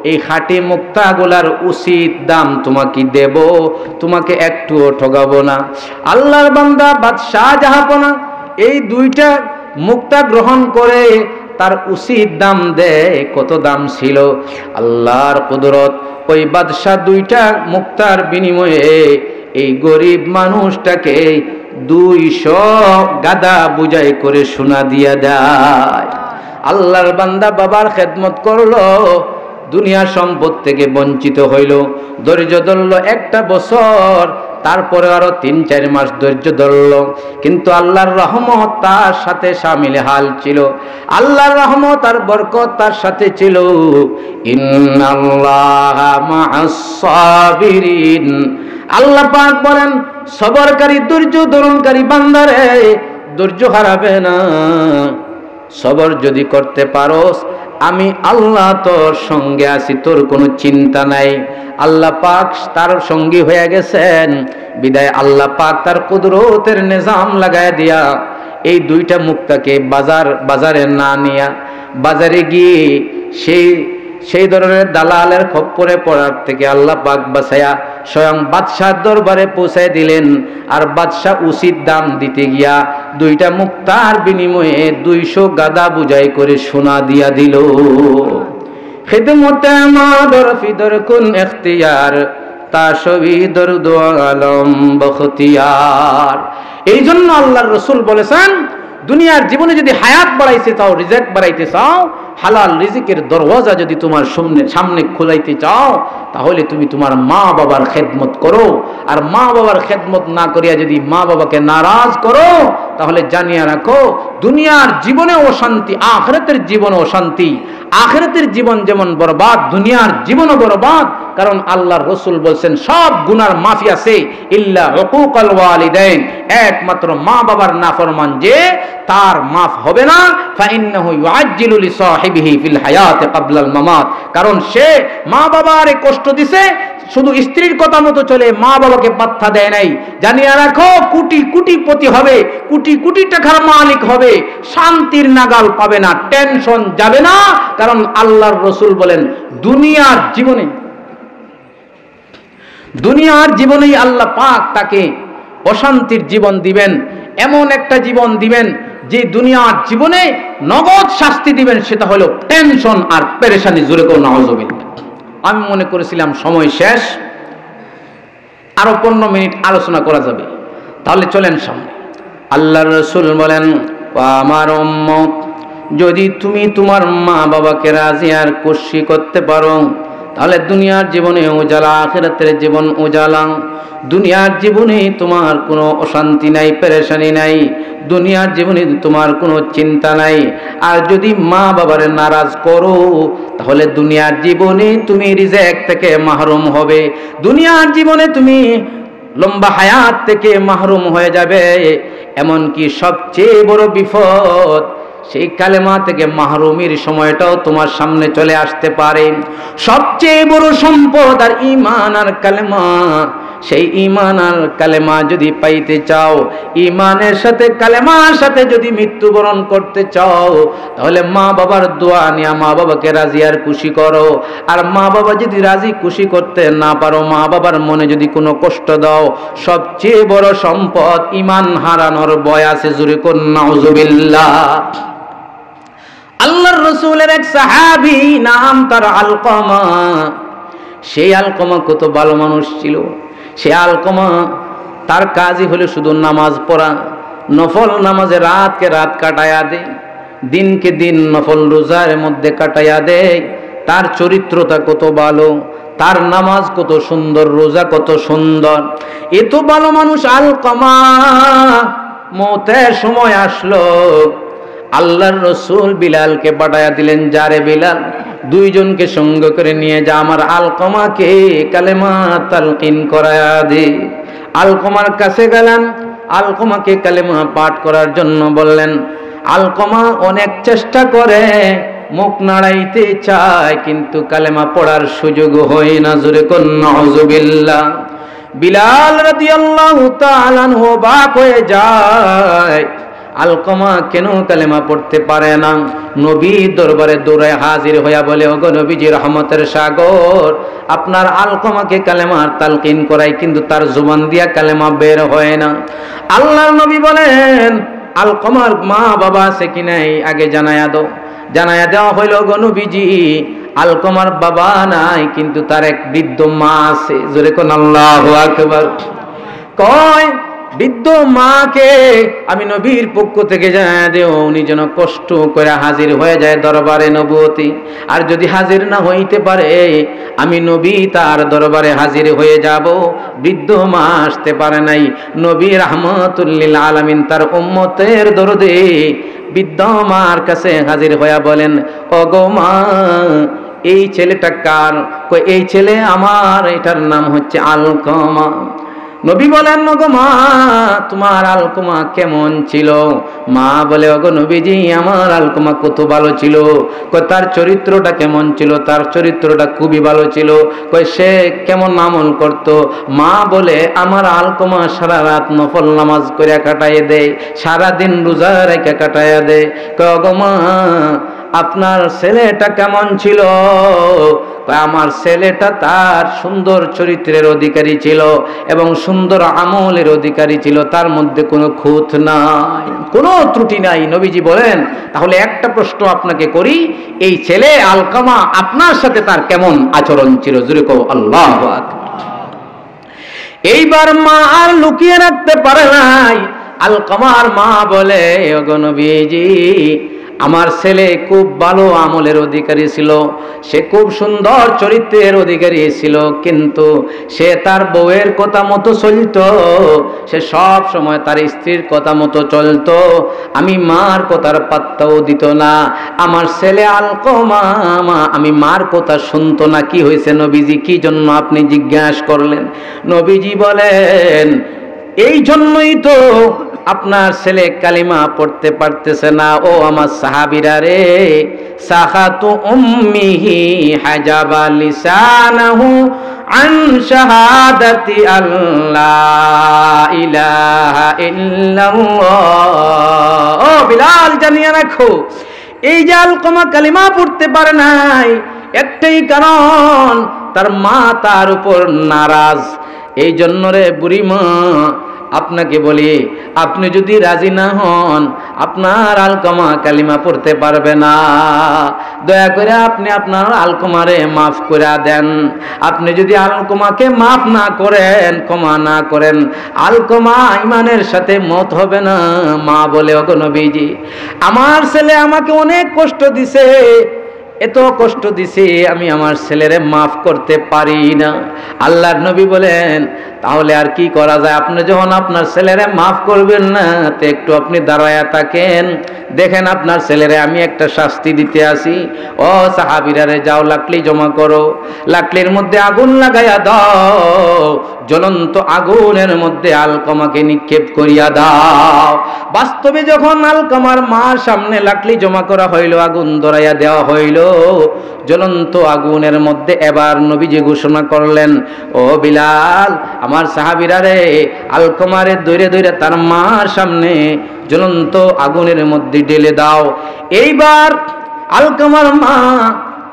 Speaker 1: এই খাঁটি মুক্তাগুলার উচিত দাম তোমাকে দেব, তোমাকে একটুও ঠগাবো না। আল্লাহর বান্দা বাদশাহ জাহাপনা এই দুইটা মুক্তা গ্রহণ করে তার উচিত দাম দেয়। কত দাম ছিল? আল্লাহর কুদরত, ওই বাদশাহ দুইটা মুক্তার বিনিময়ে এই গরিব মানুষটাকে 200 গাদা বুঝাই করে সোনা দিয়া দেয়। আল্লাহর বান্দা বাবার খেদমত করলো, দুনিয়া সম্পদ থেকে বঞ্চিত হইল, ধৈর্য ধরল একটা বছর, তারপরে আরো 3-4 মাস ধৈর্য ধরল, কিন্তু আল্লাহর রহমত তার সাথে শামিল হাল ছিল, আল্লাহর রহমত আর বরকত তার সাথে ছিল। ইন্নাল্লাহা মা'আস সাবিরিন, আল্লাহ পাক বলেন, সবরকারী ধৈর্য ধারণকারী বান্দারে ধৈর্য হারাবে না, সবর যদি করতে পারোস আমি আল্লাহ তোর সঙ্গে আছি, তোর কোনো চিন্তা নাই। আল্লাহ পাক তার সঙ্গী হয়ে গেছেন, বিদায় আল্লাহ পাক তার কুদরতের নিজাম লাগায় দিয়া এই দুইটা মুক্তাকে বাজারে না নিয়া, বাজারে গিয়ে সেই ধরনের দালালের খপ্পরে পড়ার থেকে আল্লাহ পাক বাঁচায়া স্বয়ং বাদশার দরবারে পৌঁছায় দিলেন। আর বাদশাহ উচিত দাম দিতে গিয়া দুইটা মুক্তার বিনিময়ে 200 গাদা বুঝাই করে সোনা দিয়া দিল। খিদমতে মাদর ফিদর কুন ইখতিয়ার, তাশবি দরদ আলম বখতিয়ার। এই জন্য আল্লাহর রাসূল বলেছেন, দুনিয়ার জীবনে যদি হায়াত বাড়াইতে চাও, রিজিক বাড়াইতে চাও, হালাল রিজিকের দরওয়াজা যদি তোমার সামনে খোলাইতে চাও, তাহলে তুমি তোমার মা বাবার খেদমত করো। আর মা বাবার খেদমত না করিয়া যদি মা বাবাকে নারাজ করো, তাহলে জানিয়ে রাখো দুনিয়ার জীবনে অশান্তি, আখিরাতের জীবনে অশান্তি। আখিরাতের জীবন যেমন বরবাদ, দুনিয়ার জীবনও বরবাদ। কারণ আল্লাহর রাসূল বলছেন, সব গুনার মাফি আছে ইল্লা হুকুকাল ওয়ালিদাইন, একমাত্র মা বাবার নাফরমান যে তার মাফ হবে না। ফাইন্নাহু ইউআজ্জিলু লিসাহিবিহি ফিল হায়াতি ক্বাবলাল মামাত, কারণ সে মা বাবারে কষ্ট দিছে, শুধু স্ত্রীর কথা মতো চলে, মা বাবাকে পাত্তা দেয় নাই। জানিয়ে রাখো কোটি কোটিপতি হবে, কোটি কোটি টাকার মালিক হবে, শান্তির নাগাল পাবে না, টেনশন যাবে না। কারণ আল্লাহর রাসূল বলেন, দুনিয়ার জীবনেই আল্লাহ পাক তাকে অশান্তির জীবন দিবেন, এমন একটা জীবন দিবেন যে দুনিয়ার জীবনে নগদ শাস্তি দিবেন, সেটা হলো টেনশন আর পেরেশানি। জোরে করুন নাউযুবিল্লাহ। আমি মনে করেছিলাম সময় শেষ, আরো 15 মিনিট আলোচনা করা যাবে, তাহলে চলেন সামনে। আল্লাহর রাসূল বলেন, আমার উম্মত, যদি তুমি তোমার মা বাবাকে রাজি আর খুশি করতে পারো, তাহলে দুনিয়ার জীবনে উজালা, আখিরাতের জীবন উজালা। দুনিয়ার জীবনে তোমার কোনো অশান্তি নাই, পেরেশানি নাই, দুনিয়ার জীবনে তোমার কোনো চিন্তা নাই। আর যদি মা বাবারে নারাজ করো তাহলে দুনিয়ার জীবনে তুমি রিজেক থেকে মাহরুম হবে, দুনিয়ার জীবনে তুমি লম্বা হায়াত থেকে মাহরুম হয়ে যাবে। এমনকি সবচেয়ে বড় বিপদ, সেই কালেমা থেকে মাহরুমির সময়টাও তোমার সামনে চলে আসতে পারে। সবচেয়ে বড় সম্পদ আর ঈমান আর কালেমা। সেই ঈমান আর কালেমা যদি পাইতে চাও, ঈমানের সাথে কালেমার সাথে যদি মৃত্যুবরণ করতে চাও, তাহলে মা বাবার দোয়া নিয়ে মা বাবাকে রাজি আর খুশি করো। আর মা বাবা যদি রাজি খুশি করতে না পারো, মা বাবার মনে যদি কোনো কষ্ট দাও, সবচেয়ে বড় সম্পদ ঈমান হারানোর ভয় আছে। জোরে কোন নাউজুবিল্লাহ। আল্লাহর রাসূলের এক সাহাবী, নাম তার আলকমা। সেই আলকমা কত ভালো মানুষ ছিল। সে আলকমা, তার কাজই হলো শুধু নামাজ পড়া, নফল নামাজে রাতকে রাত কাটায়া দেয়, দিনকে দিন নফল রোজার মধ্যে কাটায়া দেয়। তার চরিত্রটা কত ভালো, তার নামাজ কত সুন্দর, রোজা কত সুন্দর। এত ভালো মানুষ আলকমা মওতের সময় আসলো, আল্লাহর রাসূল বিলালকে পাঠায়া দিলেন, যারে বিলাল দুইজনকে সঙ্গে করে নিয়ে যা, আমার আলকমাকে কালেমা তালকিন করায়া দে। আলকমার কাছে গেলেন, আলকমাকে কালেমা পাঠ করার জন্য বললেন। আলকমা অনেক চেষ্টা করে, মুখ নাড়াইতে চায়, কিন্তু কালেমা পড়ার সুযোগ হয় না। জোরে কোন নাউজুবিল্লাহ। বিলাল রাদিয়াল্লাহু তাআলা আনহু অবাক হয়ে যায়, আলকমা কেন কালেমা পড়তে পারে না। নবীর দরবারে দৌড়ায় হাজির হইয়া বলে, ওগো নবীজি রহমতের সাগর, আপনার আলকমাকে কালেমার তালকিন করাই, কিন্তু তার জুবান দিয়া কালেমা বের হয় না। আল্লাহর নবী বলেন, আলকমার মা বাবা আছে কি নাই আগে জানায়া দাও। জানায়া দেওয়া হইল, ওগো নবীজি আলকমার বাবা নাই, কিন্তু তার এক বৃদ্ধ মা আছে। জোরে কোন আল্লাহু আকবার। কয়, বৃদ্ধ মাকে আমি নবীর পক্ষ থেকে জানায়া দেও, উনি যেন কষ্ট করে হাজির হয়ে যায় দরবারে নবুয়তি। আর যদি হাজির না হইতে পারে, আমি নবী তার দরবারে হাজির হয়ে যাব। বৃদ্ধ মা আসতে পারে নাই। নবী রাহমাতুল লিল আলামিন তার উম্মতের দরদে বৃদ্ধ মার কাছে হাজির হইয়া বলেন, ওগো মা, এই ছেলেটা কার? কই, এই ছেলে আমার, এটার নাম হচ্ছে আলকমা। নবী বলেন, ওগো মা, তোমার আলকমা কেমন ছিল? মা বলে, ওগো নবীজি আমার আলকমা কত ভালো ছিল। কই, তার চরিত্রটা কেমন ছিল? তার চরিত্রটা খুবই ভালো ছিল। কই, সে কেমন আমল করত? মা বলে, আমার আলকমা সারা রাত নফল নামাজ করে কাটাইয়ে দেয়, সারাদিন রোজা রেখে কাটাইয়া দেয়। কই, ওগো মা, আপনার ছেলেটা কেমন ছিল? আমার ছেলেটা তার সুন্দর চরিত্রের অধিকারী ছিল এবং সুন্দর আমলের অধিকারী ছিল, তার মধ্যে কোনো খুঁত নাই, কোনো ত্রুটি নাই। নবীজি বলেন, তাহলে একটা প্রশ্ন আপনাকে করি, এই ছেলে আলকমা আপনার সাথে তার কেমন আচরণ ছিল? জোরে কও আল্লাহু আকবার। এইবার মা আর লুকিয়ে রাখতে পারে নাই। আলকমার মা বলে, ওগো নবীজি, আমার ছেলে খুব ভালো আমলের অধিকারী ছিল, সে খুব সুন্দর চরিত্রের অধিকারী ছিল, কিন্তু সে তার বউয়ের কথা মতো চলত, সে সব সময় তার স্ত্রীর কথা মতো চলত। আমি মার কথার পাত্তাও দিত না। আমার ছেলে আলকমা, আমি মার কথা শুনতো না। কি হয়েছে নবীজি, কি জন্য আপনি জিজ্ঞাসা করলেন? নবীজি বলেন, এই জন্যই তো আপনার ছেলে কালিমা পড়তে পারতেছে না। ও আমার সাহাবীরা রে, সাহাতু উম্মিহি হাজাবা লিসানাহু আন শাহাদাতি আল্লাহ ইলাহা ইল্লাল্লাহ। ও বিলাল, জানিয়ে রাখো, এই যে আলকমা কালিমা পড়তে পারে নাই, একটাই কারণ, তার মা তার উপর নারাজ। এই জন্য রে বুড়ি মা, আপনাকে বলি, আপনি যদি রাজি না হন, আপনার আলকমা কালিমা পড়তে পারবে না। দয়া করে আপনি আপনার আলকমারে মাফ করে দেন। আপনি যদি আলকমাকে মাফ না করেন, ক্ষমা না করেন, আলকমা ঈমানের সাথে মত হবে না। মা বলে, ওগো নবীজি, আমার ছেলে আমাকে অনেক কষ্ট দিছে, এত কষ্ট দিছি, আমি আমার ছেলেরে মাফ করতে পারি না। আল্লাহর নবী বলেন, তাহলে আর কি করা যায়? আপনি যখন আপনার ছেলেরে মাফ করবেন না, তো একটু আপনি দাঁড়ায়া থাকেন, দেখেন আপনার ছেলেরে আমি একটা শাস্তি দিতে আসি। ও সাহাবীরা রে, যাও লাকড়ি জমা করো, লাকড়ির মধ্যে আগুন লাগাইয়া দাও, জ্বলন্ত আগুনের মধ্যে আলকামাকে নিক্ষেপ করিয়া দাও। বাস্তবে যখন আলকামার মার সামনে লাকড়ি জমা করা হইল, আগুন ধরাইয়া দেওয়া হইল, জ্বলন্ত আগুনের মধ্যে এবার নবীজি ঘোষণা করলেন, ও বিলাল, আমার সাহাবীরা রে, আলকামারে দৈরে দৈরে তার মার সামনে জ্বলন্ত আগুনের মধ্যে ঢেলে দাও। এইবার আলকামার মা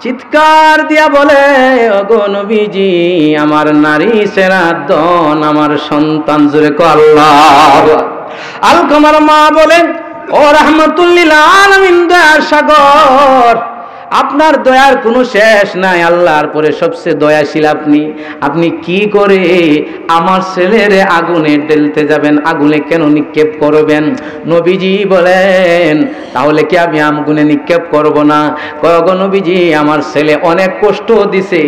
Speaker 1: চিৎকার দিয়া বলে, ওগো নবীজি, আমার নারী সেরা দন, আমার সন্তান, জোরে কো আল্লাহ। আলকামার মা বলেন, ও রাহমাতুল লিল আলামিন, দয়ার সাগর, আপনার দয়ার কোনো শেষ নাই, আল্লাহর পরে সবচেয়ে দয়াশীল আপনি। আপনি কি করে আমার ছেলের আগুনে ঢেলতে যাবেন? আগুনে কেন নিক্ষেপ করবেন? নবীজি বলেন, তাহলে কি আমি আগুনে নিক্ষেপ করব না? কয়গো নবীজি, আমার ছেলে অনেক কষ্ট দিছে,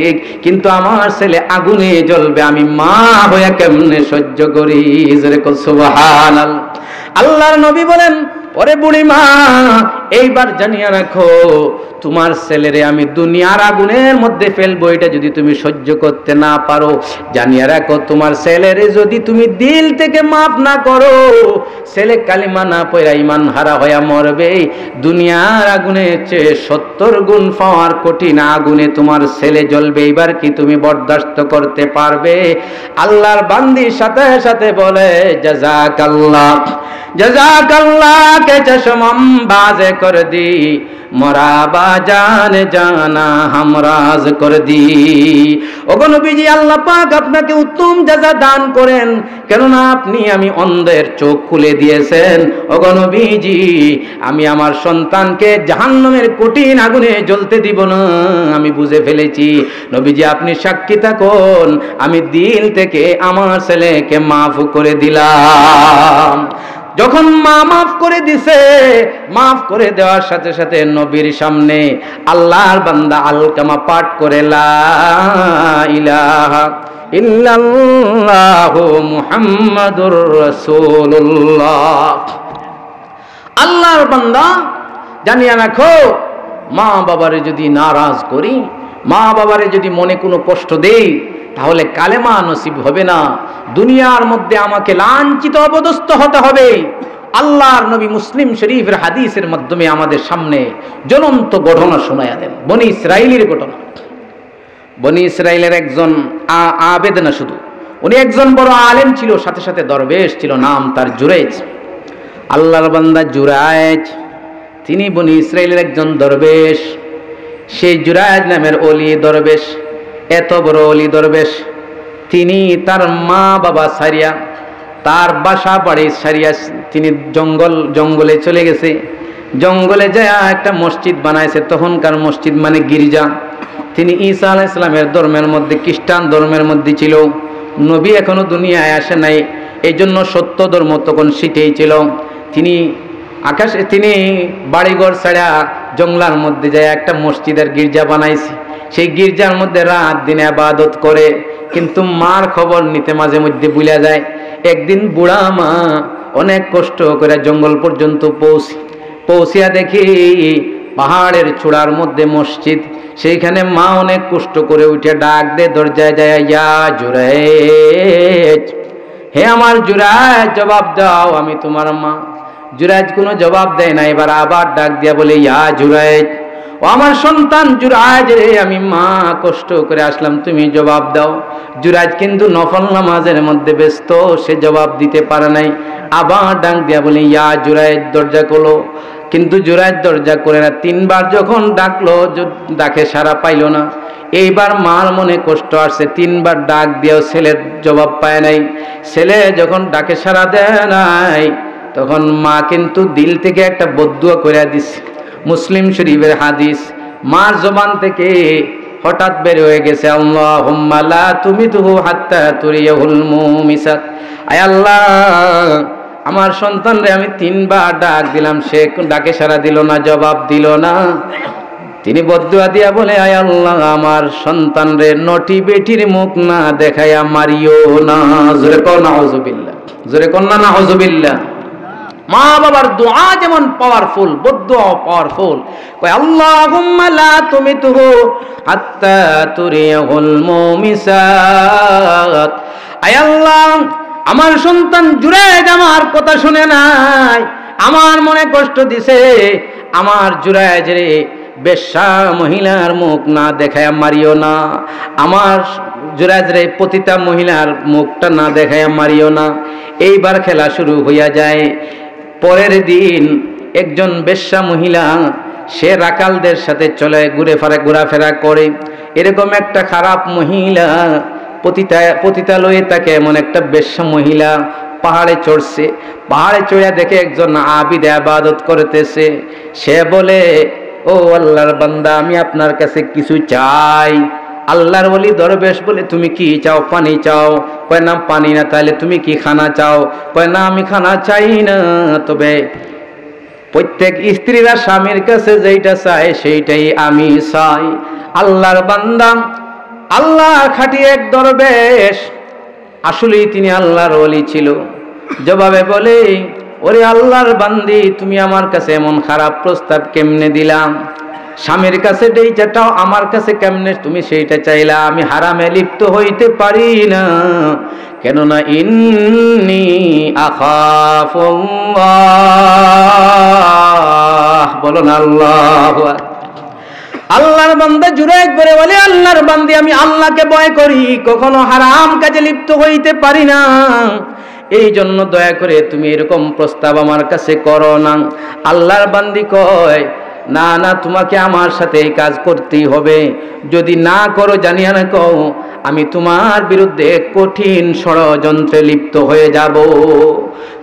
Speaker 1: কিন্তু আমার ছেলে আগুনে জ্বলবে, আমি মা হয়ে কেমনে সহ্য করি? সুবহানাল্লাহ। আল্লাহর নবী বলেন, ওরে বুড়ি মা, এইবার জানিয়ে রাখো, তোমার ছেলেরে আমি দুনিয়ার আগুনের মধ্যে ফেলবো, এটা যদি তুমি সহ্য করতে না পারো, জানিয়ে রাখো, তোমার ছেলেরে যদি তুমি দিল থেকে মাফ না করো, ছেলে কালিমা না পড়া ঈমান হারা হয়ে মরবে। দুনিয়ার আগুনে চেয়ে 70 গুণ পাওয়ার কঠিন আগুনে তোমার ছেলে জ্বলবে, এবার কি তুমি বরদাস্ত করতে পারবে? আল্লাহর বান্দি সাথে সাথে বলে, জাযাকাল্লাহ, জাযাকাল্লাহ কে চশমম বাজে কর দি, মরাবা জান জানা হামরাজ করে দি। ওগো নবীজি, আল্লাহ পাক আপনাকে উত্তম জাযা দান করেন, কেননা আপনি আমি অন্ধের চোখ খুলে দিয়েছেন। ওগো নবীজি, আমি আমার সন্তানকে জাহান্নামের কঠিন আগুনে জ্বলতে দিব না, আমি বুঝে ফেলেছি। নবীজি, আপনি সাক্ষী থাকুন, আমি দিল থেকে আমার ছেলেকে মাফ করে দিলাম। যখন মা মাফ করে দিছে, মাফ করে দেওয়ার সাথে সাথে নবীর সামনে আল্লাহর বান্দা আলকামা পাঠ করে, লা ইলাহা ইল্লাল্লাহু মুহাম্মাদুর রাসূলুল্লাহ। আল্লাহর বান্দা, জানিয়ে রাখো, মা বাবারে যদি নারাজ করি, মা বাবারে যদি মনে কোনো কষ্ট দেই, তাহলে কালেমা নসিব হবে না, দুনিয়ার মধ্যে আমাকে লাঞ্ছিত অপদস্থ হতে হবে। আল্লাহর নবী মুসলিম শরীফের হাদিসের মাধ্যমে আমাদের সামনে জ্বলন্ত ঘটনা শোনায়া দেন, বনি ইসরাইলের ঘটনা। বনি ইসরাইলের একজন আবেদ না শুধু, উনি একজন বড় আলেম ছিল, সাথে সাথে দরবেশ ছিল, নাম তার জুরাইজ। আল্লাহর বান্দা জুরাইজ, তিনি বনি ইসরাইলের একজন দরবেশ। সেই জুরাইজ নামের ওলি দরবেশ, এত বড় ওলি দরবেশ, তিনি তার মা বাবা সারিয়া, তার বাসা বাড়ি সারিয়া তিনি জঙ্গলে চলে গেছে। জঙ্গলে যায় একটা মসজিদ বানাইছে, তখনকার মসজিদ মানে গির্জা। তিনি ঈসা আলাইহিস সালামের ধর্মের মধ্যে, খ্রিস্টান ধর্মের মধ্যে ছিল, নবী এখনো দুনিয়ায় আসে নাই, এই জন্য সত্য ধর্ম তখন শিখেই ছিল। তিনি বাড়িঘর ছাড়া জঙ্গলার মধ্যে যায় একটা মসজিদের গির্জা বানাইছে। সেই গির্জার মধ্যে রাত দিন ইবাদত করে, কিন্তু মার খবর নিতে মাঝে মধ্যে ভুলে যায়। একদিন বুড়া মা অনেক কষ্ট করে জঙ্গল পর্যন্ত পৌঁছিয়া দেখি পাহাড়ের চূড়ার মধ্যে মসজিদ। সেইখানে মা অনেক কষ্ট করে উঠে ডাক দে, দরজায় যায়, ইয়া জুরাইজ, হে আমার জুরাইজ, জবাব দাও, আমি তোমার মা। জুরাইজ কোনো জবাব দেয় না, এবার আবার ডাক দিয়া বলে, ইয়া জুরাইজ, ও আমার সন্তান জুরাইজ রে, আমি মা কষ্ট করে আসলাম, তুমি জবাব দাও। জুরাইজ কিন্তু নফল নামাজের মধ্যে ব্যস্ত, সে জবাব দিতে পারে নাই। আবার ডাক দিয়া বলে, ইয়া জুরাইজ, দরজা খোলো। কিন্তু জুরাইজ দরজা করে না। 3 বার যখন ডাকলো, ডাকে সাড়া পাইল না। এইবার মার মনে কষ্ট আসছে, 3 বার ডাক দিয়েও ছেলের জবাব পায় নাই। ছেলে যখন ডাকে সাড়া দেয় নাই, তখন মা কিন্তু দিল থেকে একটা বদদুয়া করে দিছে। মুসলিম শরীফের হাদিস, মার জবান থেকে হঠাৎ বের হয়ে গেছে, আল্লাহুম্মা লা তুমিতুহু হাত্তা তুরিয়াহুল মুমিসাত। আয় আল্লাহ, আমার সন্তানরে আমি 3 বার ডাক দিলাম, সে ডাকে সাড়া দিল না, জবাব দিল না। তিনি বদদুয়া দিয়া বলে, আয় আল্লাহ, আমার সন্তানরে নটি বেটির মুখ না দেখাইয়া মারিও না। জোরে কও নাউজুবিল্লাহ, জোরে কও না নাউজুবিল্লাহ। মা বাবার দোয়া যেমন পাওয়ারফুল, বদদুয়া পাওয়ারফুল। কয় আল্লাহুম্মা লা তুমিতুহু হাত্তা তুরিয়াহুল মুমিসাত। আয় আল্লাহ, আমার সন্তান জুরাইজ আমার কথা শুনে নাই, আমার মনে কষ্ট দিছে, আমার জুরাইজ রে বেশ্যা মহিলার মুখ না দেখায় মারিও না, আমার জুরাইজ রে পতিতা মহিলার মুখটা না দেখায় মারিও না। এইবার খেলা শুরু হইয়া যায়। পরের দিন একজন বেশ্যা মহিলা, সে রাকালদের সাথে চলে ঘোরাফেরা করে। এরকম একটা খারাপ মহিলা পতিতালয়ে তাকে এমন একটা বেশ্যা মহিলা পাহাড়ে চড়ছে। পাহাড়ে চড়িয়া দেখে একজন আবিদ ইবাদত করতেছে। সে বলে, ও আল্লাহর বান্দা, আমি আপনার কাছে কিছু চাই। আল্লাহর ওলি দরবেশ বলে, তুমি কি চাও? পানি চাও? কয় না, পানি না। তাহলে তুমি কি খানা চাও? কয় না, আমি খানা চাই না, তবে প্রত্যেক স্ত্রীরা স্বামীর কাছে যেইটা চায় সেইটাই আমি চাই। আল্লাহর বান্দা, আল্লাহ খাঁটি এক দরবেশ, আসলেই তিনি আল্লাহর ওলি ছিল। জবাবে বলে, ওরে আল্লাহর বান্দি, তুমি আমার কাছে এমন খারাপ প্রস্তাব কেমনে দিলাম? স্বামীর কাছে যেইটা চাও আমার কাছে কেমনে তুমি সেইটা চাইলা? আমি হারামে লিপ্ত হইতে পারি না, কেননা ইন্নী আখাফুল্লাহ। বলো না আল্লাহু আকবার। আল্লাহর বান্দা জুরাইজ বলে, আল্লাহর বান্দি, আমি আল্লাহকে ভয় করি, কখনো হারাম কাজে লিপ্ত হইতে পারি না, এই জন্য দয়া করে তুমি এরকম প্রস্তাব আমার কাছে করো না। আল্লাহর বান্দি কয়, না না, তোমাকে আমার সাথে এই কাজ করতেই হবে। যদি না করো, জানিয়া না কও, আমি তোমার বিরুদ্ধে কঠিন ষড়যন্ত্রে লিপ্ত হয়ে যাব।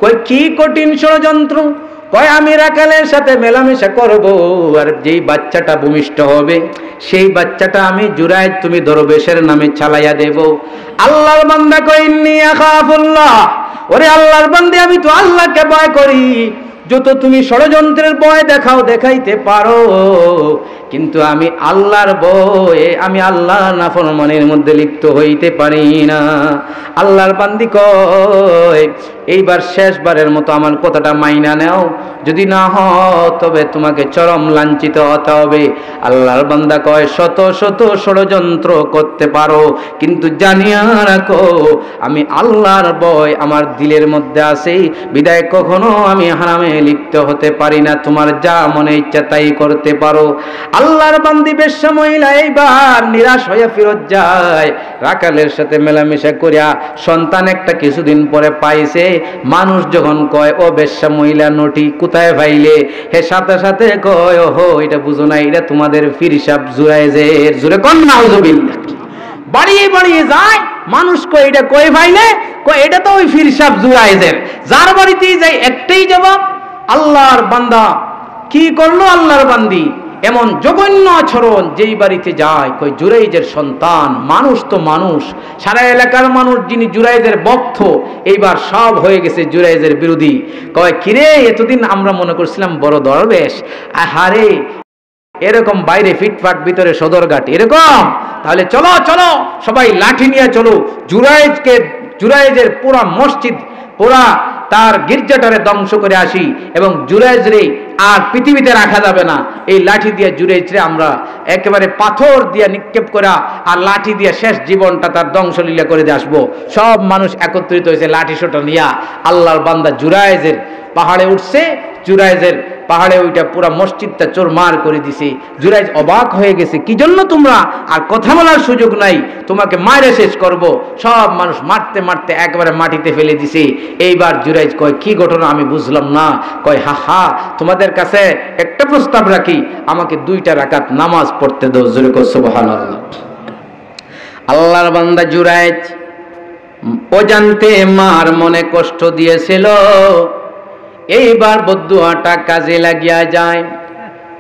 Speaker 1: কই, কি কঠিন ষড়যন্ত্র? কয়, আমি রাখালের সাথে মেলামেশা করব, আর যেই বাচ্চাটা ভূমিষ্ঠ হবে সেই বাচ্চাটা আমি জুরাইজ তুমি দরবেশের নামে চালাইয়া দেব। আল্লাহর বান্দা কয়, ইন্নী আখাফুল্লাহ। ওরে আল্লাহর বান্দা, আমি তো আল্লাহকে ভয় করি। যত তুমি ষড়যন্ত্রের ভয় দেখাইতে পারো, কিন্তু আমি আল্লাহর ভয়ে, আমি আল্লাহর নাফরমানের মধ্যে লিপ্ত হইতে পারি না। আল্লাহর বান্দি কয়, এইবার শেষবারের মতো আমার কথাটা মাইনা নাও, যদি না হয় তবে তোমাকে চরম লাঞ্ছিত হতে হবে। আল্লাহর বান্দা কয়, শত শত ষড়যন্ত্র করতে পারো, কিন্তু জানিয়া রাখো, আমি আল্লাহর ভয় আমার দিলের মধ্যে আছে, বিদায় কখনো আমি হারামে লিপ্ত হতে পারি না। তোমার যা মনে ইচ্ছা তাই করতে পারো। আল্লাহর বান্দি বেশ্যা মহিলা এইবার নিরাশ হয়ে ফেরত যায়। রাখালের সাথে মেলামেশা করিয়া সন্তান একটা কিছুদিন পরে পাইছে। মানুষ যখন কয়, ও বেশ্যা মহিলা নটি কোথায় পাইলে, হে সাথে সাথে কয়, ওহো, এটা বুঝো না, এটা তোমাদের পীর সাহেব জুরাইজের। জোরে কোন নাউজুবিল্লাহ। বাড়িয়ে বাড়িয়ে যায়, মানুষ কয়, এটা কই পাইলে? কয়, এটা তো ওই পীর সাহেব জুরাইজের। যার বাড়িতেই যাই একটাই জবাব। আল্লাহর বান্দা কি করলো? আল্লাহর বান্দি এমন জঘন্য আচরণ, যেই বাড়িতে যায় কই জুরাইজের সন্তান। মানুষ তো মানুষ, সারা এলাকার মানুষ যিনি জুরাইজের ভক্ত, এইবার সব হয়ে গেছে জুরাইজের বিরোধী। কয়, কিরে, এতদিন আমরা মনে করছিলাম বড় দরবেশ, আহারে এরকম বাইরে ফিটফাট, ভিতরে সদরঘাট এরকম। তাহলে চলো চলো, সবাই লাঠি নিয়ে চলো, জুরাইজের পুরা মসজিদ, পুরা তার গির্জাটারে ধ্বংস করে আসি, এবং জুরাইজরে আর পৃথিবীতে রাখা যাবে না। এই লাঠি দিয়ে জুরাইজরে আমরা একেবারে পাথর দিয়ে নিক্ষেপ করা, আর লাঠি দিয়ে শেষ জীবনটা তার ধ্বংসলীলা করে দিয়ে আসবো। সব মানুষ একত্রিত হয়েছে লাঠি সোটা নিয়া। আল্লাহর বান্দা জুরাইজের পাহাড়ে উঠছে, জুরাইজের পাহাড়ে ওইটা পুরা মসজিদটা চোরমার করে দিছে। জুরাইজ অবাক হয়ে গেছে, কি জন্য তোমরা আর কথা বলার সুযোগ নাই, তোমাকে মারে শেষ করব। সব মানুষ মারতে মারতে একেবারে মাটিতে ফেলে দিছে। এইবার জুরাইজ কয়, কি ঘটনা আমি বুঝলাম না। কয়, হা হা, তোমাদের কাছে একটা প্রস্তাব রাখি, আমাকে 2টা রাকাত নামাজ পড়তে দাও। জোরে কও সুবহানাল্লাহ। আল্লাহর বান্দা জুরাইজ অজান্তে মার মনে কষ্ট দিয়েছিল। এইবার বদদুয়াটা কাজে লাগিয়া যায়।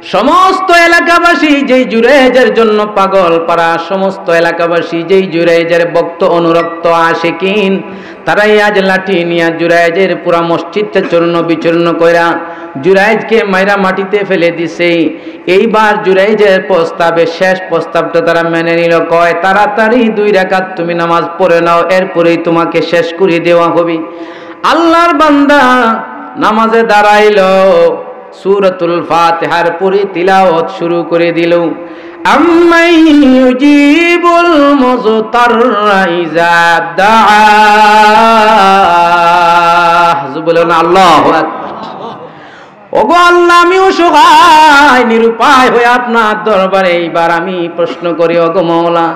Speaker 1: সমস্ত এলাকাবাসী যেই জুরাইজের জন্য পাগল পারা, সমস্ত এলাকাবাসী যেই জুরাইজের ভক্ত অনুরক্ত আশিকিন, তারাই আজ লাঠি নিয়ে জুরাইজের পুরা মসজিদটা চূর্ণ বিচূর্ণ কইরা জুরাইজকে মাইরা মাটিতে ফেলে দিছে। এইবার জুরাইজের প্রস্তাবে শেষ প্রস্তাবটা তারা মেনে নিল, কয় তাড়াতাড়ি 2 রাকাত তুমি নামাজ পড়ে নাও, এরপরেই তোমাকে শেষ করে দেওয়া হবে। আল্লাহর বান্দা নামাজে দাঁড়াইলো, সূরাতুল ফাতিহার পুরি তিলাওয়াত শুরু করে দিল। আম্মাই ইউজিবুল মুযতাররা ইযা দাআ, সুবহানাল্লাহ, আল্লাহু আকবার। ওগো আল্লাহ, আমি অসহায় নিরুপায় হয়ে আপনার দরবারে এইবার আমি প্রশ্ন করি, ওগো মাওলা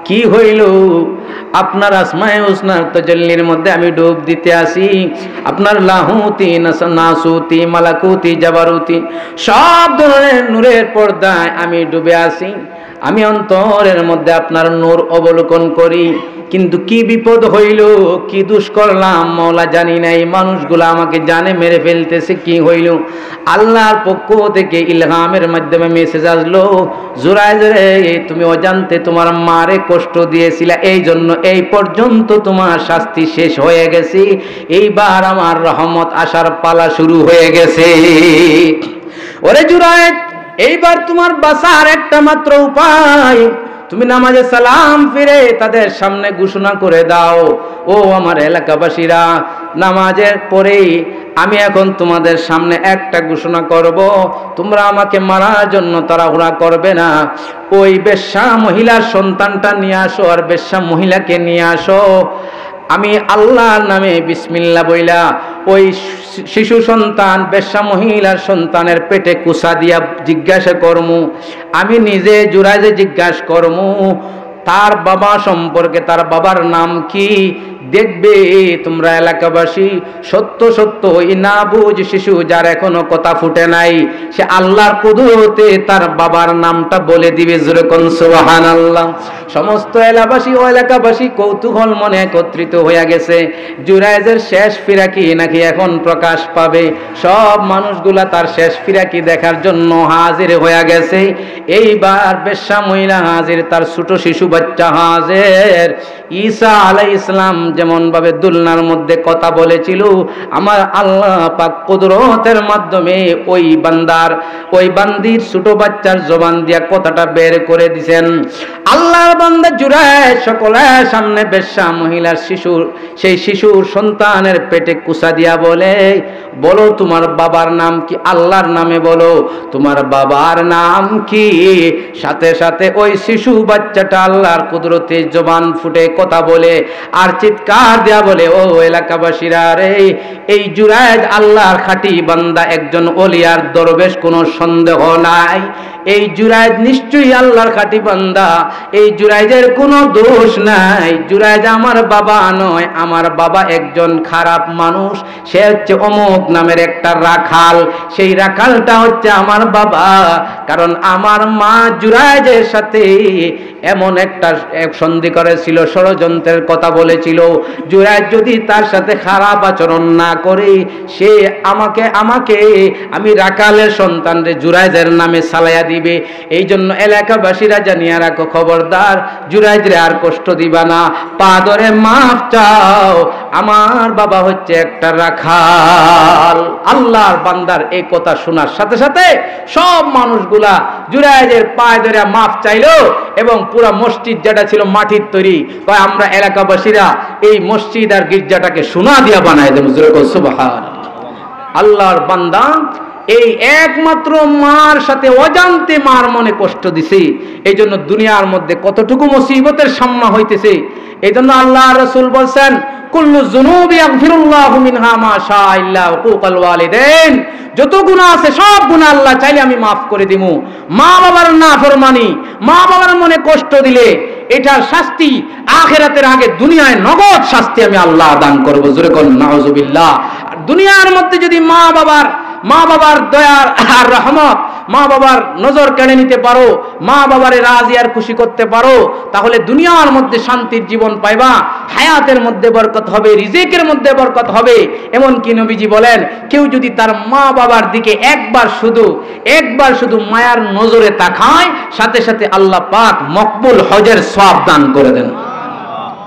Speaker 1: কি হইল? আপনার আসমায়ে হুসনার তাজাল্লির মধ্যে আমি ডুব দিতে আসি, আপনার লাহুতি নাসুতি মালাকুতি জাবারুতি সব ধরনের নূরের পর্দায় আমি ডুবে আসি। আমি অন্তরের মধ্যে আপনার নূর অবলোকন করি, কিন্তু কি বিপদ হইল, কি দুষ করলাম মাওলা জানি নাই, মানুষগুলো আমাকে জানে মেরে ফেলতেছে, কি হইল? আল্লাহর পক্ষ থেকে ইলহামের মাধ্যমে মেসেজ আসলো, জুরাইজ রে, তুমি অজান্তে তোমার মারে কষ্ট দিয়েছিলা, এই জন্য এই পর্যন্ত তোমার শাস্তি শেষ হয়ে গেছে, এইবার আমার রহমত আসার পালা শুরু হয়ে গেছে। ওরে জুরাইজ, এইবার তোমার বাঁচার একটা মাত্র উপায়, তুমি নামাজে সালাম ফিরে তাদের সামনে ঘোষণা করে দাও, ও আমার এলাকাবাসীরা, নামাজের পরেই আমি এখন তোমাদের সামনে একটা ঘোষণা করব, তোমরা আমাকে মারার জন্য তাড়াহুড়া করবে না। ওই বেশ্যা মহিলার সন্তানটা নিয়ে আসো, আর বেশ্যা মহিলাকে নিয়ে আসো। আমি আল্লাহর নামে বিসমিল্লাহ বইলা ওই শিশু সন্তান বেশ্যা মহিলার সন্তানের পেটে কুসা দিয়া জিজ্ঞাসা করমু, আমি নিজে জুরাইজে জিজ্ঞাসা করমু তার বাবা সম্পর্কে, তার বাবার নাম কি। দেখবে তোমরা এলাকাবাসী, সত্য সত্য ওই নাবুজ শিশু যার এখনো কথা ফুটে নাই, সে আল্লাহর কুদরতে তার বাবার নামটা বলে দিবে। যেরকম সুবহানাল্লাহ। সমস্ত এলাকাবাসী কৌতূহল মনে একত্রিত হয়ে গেছে, জুরাইজের শেষ ফিরাকি নাকি এখন প্রকাশ পাবে। সব মানুষগুলা তার শেষ ফিরাকি দেখার জন্য হাজির হয়ে গেছে। এইবার বেশ্যা মহিলা হাজির, তার ছোট শিশু বাচ্চা হাজির। ঈসা আলাইহিস সালাম যেমন ভাবে দুলনার মধ্যে কথা বলেছিল, আমার আল্লাহ পাক কুদরতের মাধ্যমে ওই বান্দির ছোট বাচ্চার জবান দিয়া কথাটা বের করে দিবেন। আল্লাহর বান্দা জুরাইজ সকলের সামনে বেশ্যা মহিলার সেই শিশুর সন্তানের পেটে কুসা দিয়া বলে, বলো তোমার বাবার নাম কি? আল্লাহর নামে বলো তোমার বাবার নাম কি? সাথে সাথে ওই শিশু বাচ্চাটা আল্লাহর কুদরতে জবান ফুটে কথা বলে আর চিৎকার দেয়া বলে, ও এলাকাবাসীরা রে, এই জুরাইজ আল্লাহর খাঁটি বান্দা, একজন ওলিয়ার দরবেশ, কোনো সন্দেহ নাই। এই জুরাইজ নিশ্চয়ই আল্লাহর খাঁটি বান্দা, এই জুরাইজের কোনো দোষ নাই। জুরাইজ আমার বাবা নয়, আমার বাবা একজন খারাপ মানুষ, সে হচ্ছে অমুক নামের একটা রাখাল, সেই রাখালটা হচ্ছে আমার বাবা। কারণ আমার মা জুরাইজের সাথে এমন একটা সন্ধি করেছিল, ষড়যন্ত্রের কথা বলেছিল, জুরাইজ যদি তার সাথে খারাপ আচরণ না করে, সে আমি রাখালের সন্তান রে জুরাইজের নামে সালাইয়া দিবে। এই জন্য এলাকাবাসীরা জানিয়ে রাখো, খবরদার জুরাইজ রে আর কষ্ট দিবা না, পা ধরে মাফ চাও, আমার বাবা হচ্ছে একটা রাখাল। আল্লাহর বান্দার এই কথা শোনার সাথে সাথে সব মানুষগুলা জুরাইজের পায়ে ধরে মাফ চাইলো, এবং পুরা মসজিদ যেটা ছিল মাটির তৈরি, কয় আমরা এলাকাবাসীরা এই মসজিদ আর গির্জাটাকে সোনা দিয়া বানাই দেব। সুবহানাল্লাহ। আল্লাহর বান্দা এই একমাত্র মার সাথে অজান্তে মার মনে কষ্ট দিছে, এই জন্য দুনিয়ার মধ্যে কতটুকু মুসিবতের সামনা হইতেছে। এই জন্য আল্লাহ রাসূল বলছেন, কুল্লু যুনুবি ইয়াগফিরুল্লাহু মিনহা মা শাআ ইল্লা হুকুকাল ওয়ালিদাইন, যত গুনাহ আছে সব গুনাহ আল্লাহ চাইলে আমি মাফ করে দিব। মা বাবার নাফরমানি, মা বাবার মনে কষ্ট দিলে এটার শাস্তি আখিরাতের আগে দুনিয়ায় নগদ শাস্তি আমি আল্লাহ দান করব। জোরে কোন নাউজুবিল্লাহ। আর দুনিয়ার মধ্যে যদি মা বাবার দয়ার আর রহমত, মা বাবার নজর কেড়ে নিতে পারো, মা বাবারে রাজি আর খুশি করতে পারো, তাহলে দুনিয়ার মধ্যে শান্তির জীবন পাইবা, হায়াতের মধ্যে বরকত হবে, রিজিকের মধ্যে বরকত হবে। এমন কি নবীজি বলেন, কেউ যদি তার মা বাবার দিকে একবার শুধু মায়ার নজরে তাকায়, সাথে সাথে আল্লাহ পাক মকবুল হজের সওয়াব দান করে দেন।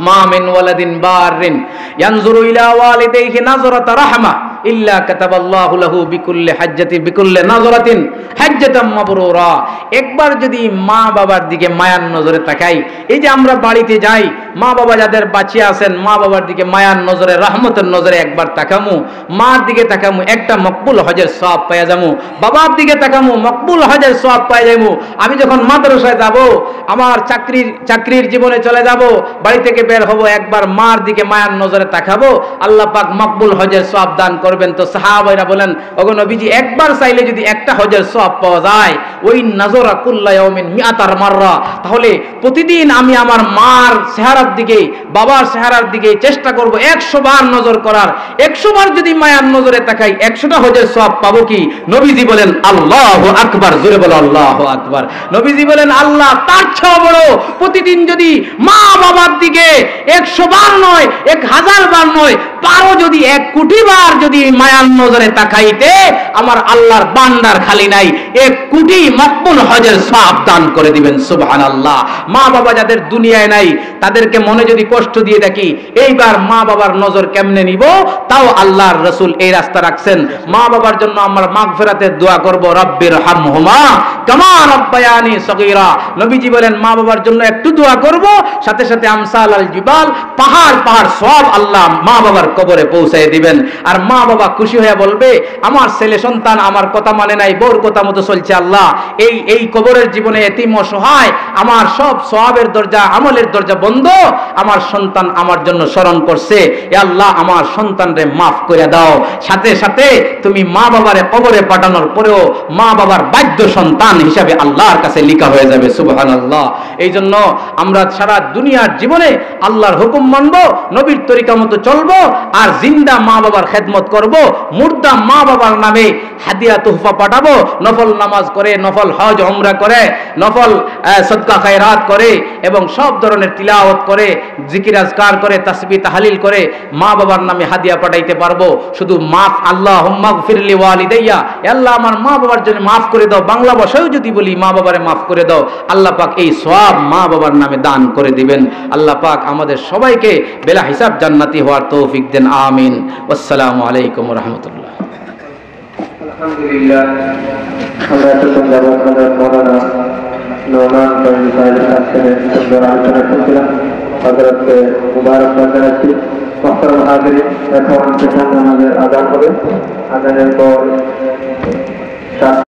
Speaker 1: মা মিন ওয়ালাদিন বারিন ইয়ানজুরু ইলা ওয়ালিদাইহি নাজরাতা রাহমা ইল্লা কাতাবাল্লাহু লাহু বিকুল্লি নাজরাতিন হাজ্জাতাম মাবরুরা। একবার যদি মা বাবার দিকে মায়ার নজরে তাকাই, এই যে আমরা বাড়িতে যাই, মা বাবা যাদের বাঁচিয়ে আছেন, মা বাবার দিকে মায়ার নজরে, রহমতের নজরে একবার তাকামু, মার দিকে তাকামু, একটা মকবুল হজের সওয়াব পাওয়া যামু। বাবার দিকে তাকামু, মকবুল হজের সওয়াব পাওয়া যামু। আমি যখন মাদ্রাসায় যাব, আমার চাকরির জীবনে চলে যাব, বাড়ি থেকে বের হব, একবার মার দিকে মায়ার নজরে তাকাবো, আল্লাহ পাক মকবুল হজের সওয়াব দান করবেন। তো সাহাবায়ে বলেন, ওগো নবীজি, একবার চাইলে যদি একটা হজের সওয়াব পাওয়া যায়, ওই নাজরা কুল্লা ইয়াউমিন মিআতার মাররা, তাহলে প্রতিদিন আমি আমার মার চেহারার দিকে, বাবার চেহারার দিকে চেষ্টা করব 100 বার নজর করার। 100 বার যদি মায়ার নজরে তাকাই, 100টা হজের সওয়াব পাবো কি? নবীজি বলেন আল্লাহু আকবার, জোরে বলো আল্লাহু আকবার। নবীজি বলেন আল্লাহ তার চেয়ে বড়, প্রতিদিন যদি মা বাবার দিকে 100 বার নয়, 1000 বার নয়, পারো যদি 1 কোটি বার যদি মায়ার নজরে তাকাইতে, আমার আল্লাহর বান্দার খালি নাই, 1 কোটি মকবুল হজের সওয়াব দান করে দিবেন। সুবহানাল্লাহ। মা বাবা যাদের দুনিয়ায় নাই, তাদেরকে মনে যদি কষ্ট দিয়ে দেখি, এইবার মা বাবার নজর কেমনে নিব, তাও আল্লাহর রাসূল এই রাস্তা রাখছেন। মা বাবার জন্য আমরা মাগফিরাতের দোয়া করব, রব্বির হামহুমা কামা রাব্বায়ানি সগীরা। নবীজি বলেন মা বাবার জন্য একটু দোয়া করব, সাথে সাথে আমসাল আল জিবাল, পাহাড় পাহাড় সব আল্লাহ মা বাবার কবরে পৌঁছায় দিবেন। আর মা বাবা খুশি হয়ে বলবে, আমার ছেলে সন্তান আমার কথা মানে নাই, বউর কথা মতো চলছে। আল্লাহ এই কবরের জীবনে এতিম অসহায়, আমার সব সওয়াবের দরজা, আমলের দরজা বন্ধ, আমার সন্তান আমার জন্য স্মরণ করছে, এ আল্লাহ আমার সন্তানরে মাফ করে দাও। সাথে সাথে তুমি মা বাবারে কবরে পাঠানোর পরেও মা বাবার বাধ্য সন্তান হিসাবে আল্লাহর কাছে লিখা হয়ে যাবে। সুবহানাল্লাহ। এই জন্য আমরা সারা দুনিয়ার জীবনে আল্লাহর হুকুম মানবো, নবীর তরিকা মতো চলবো, আর জিন্দা মা বাবার খেদমত করব, মুর্দা মা বাবার নামে হাদিয়া তোহফা পাঠাবো, নফল নামাজ করে, নফল হজ উমরা করে, নফল সদকা খায়রাত করে, এবং সব ধরনের তিলাওয়াত করে, জিকির আজকার করে, তাসবিহ তাহলিল করে মা বাবার নামে হাদিয়া পাঠাইতে পারবো। শুধু মাফ, আল্লাহুম্মা গফিরলি ওয়ালিদাইয়া, আল্লাহ আমার মা বাবার জন্য মাফ করে দাও, বাংলা ভাষায়ও যদি বলি মা বাবারে মাফ করে দাও, আল্লাহ পাক এই সওয়াব মা বাবার নামে দান করে দিবেন। আল্লাহ পাক আমাদের সবাইকে বেলা হিসাব জান্নাতি হওয়ার তৌফিক দেন। আমিন। আসসালামু আলাইকুম ওয়া রাহমাতুল্লাহ।
Speaker 2: আলহামদুলিল্লাহ, আমরা এতক্ষণ যাবত আমাদের মৌলানা নোমান তৈরি সাহেবের কাছ থেকে সুন্দর আলোচনা শুনছিলাম। হযরতকে মুবারকবাদ জানাচ্ছি। মোহতারাম হাজিরিন, এখন সেখানে আমাদের আযান হবে। আযানের পর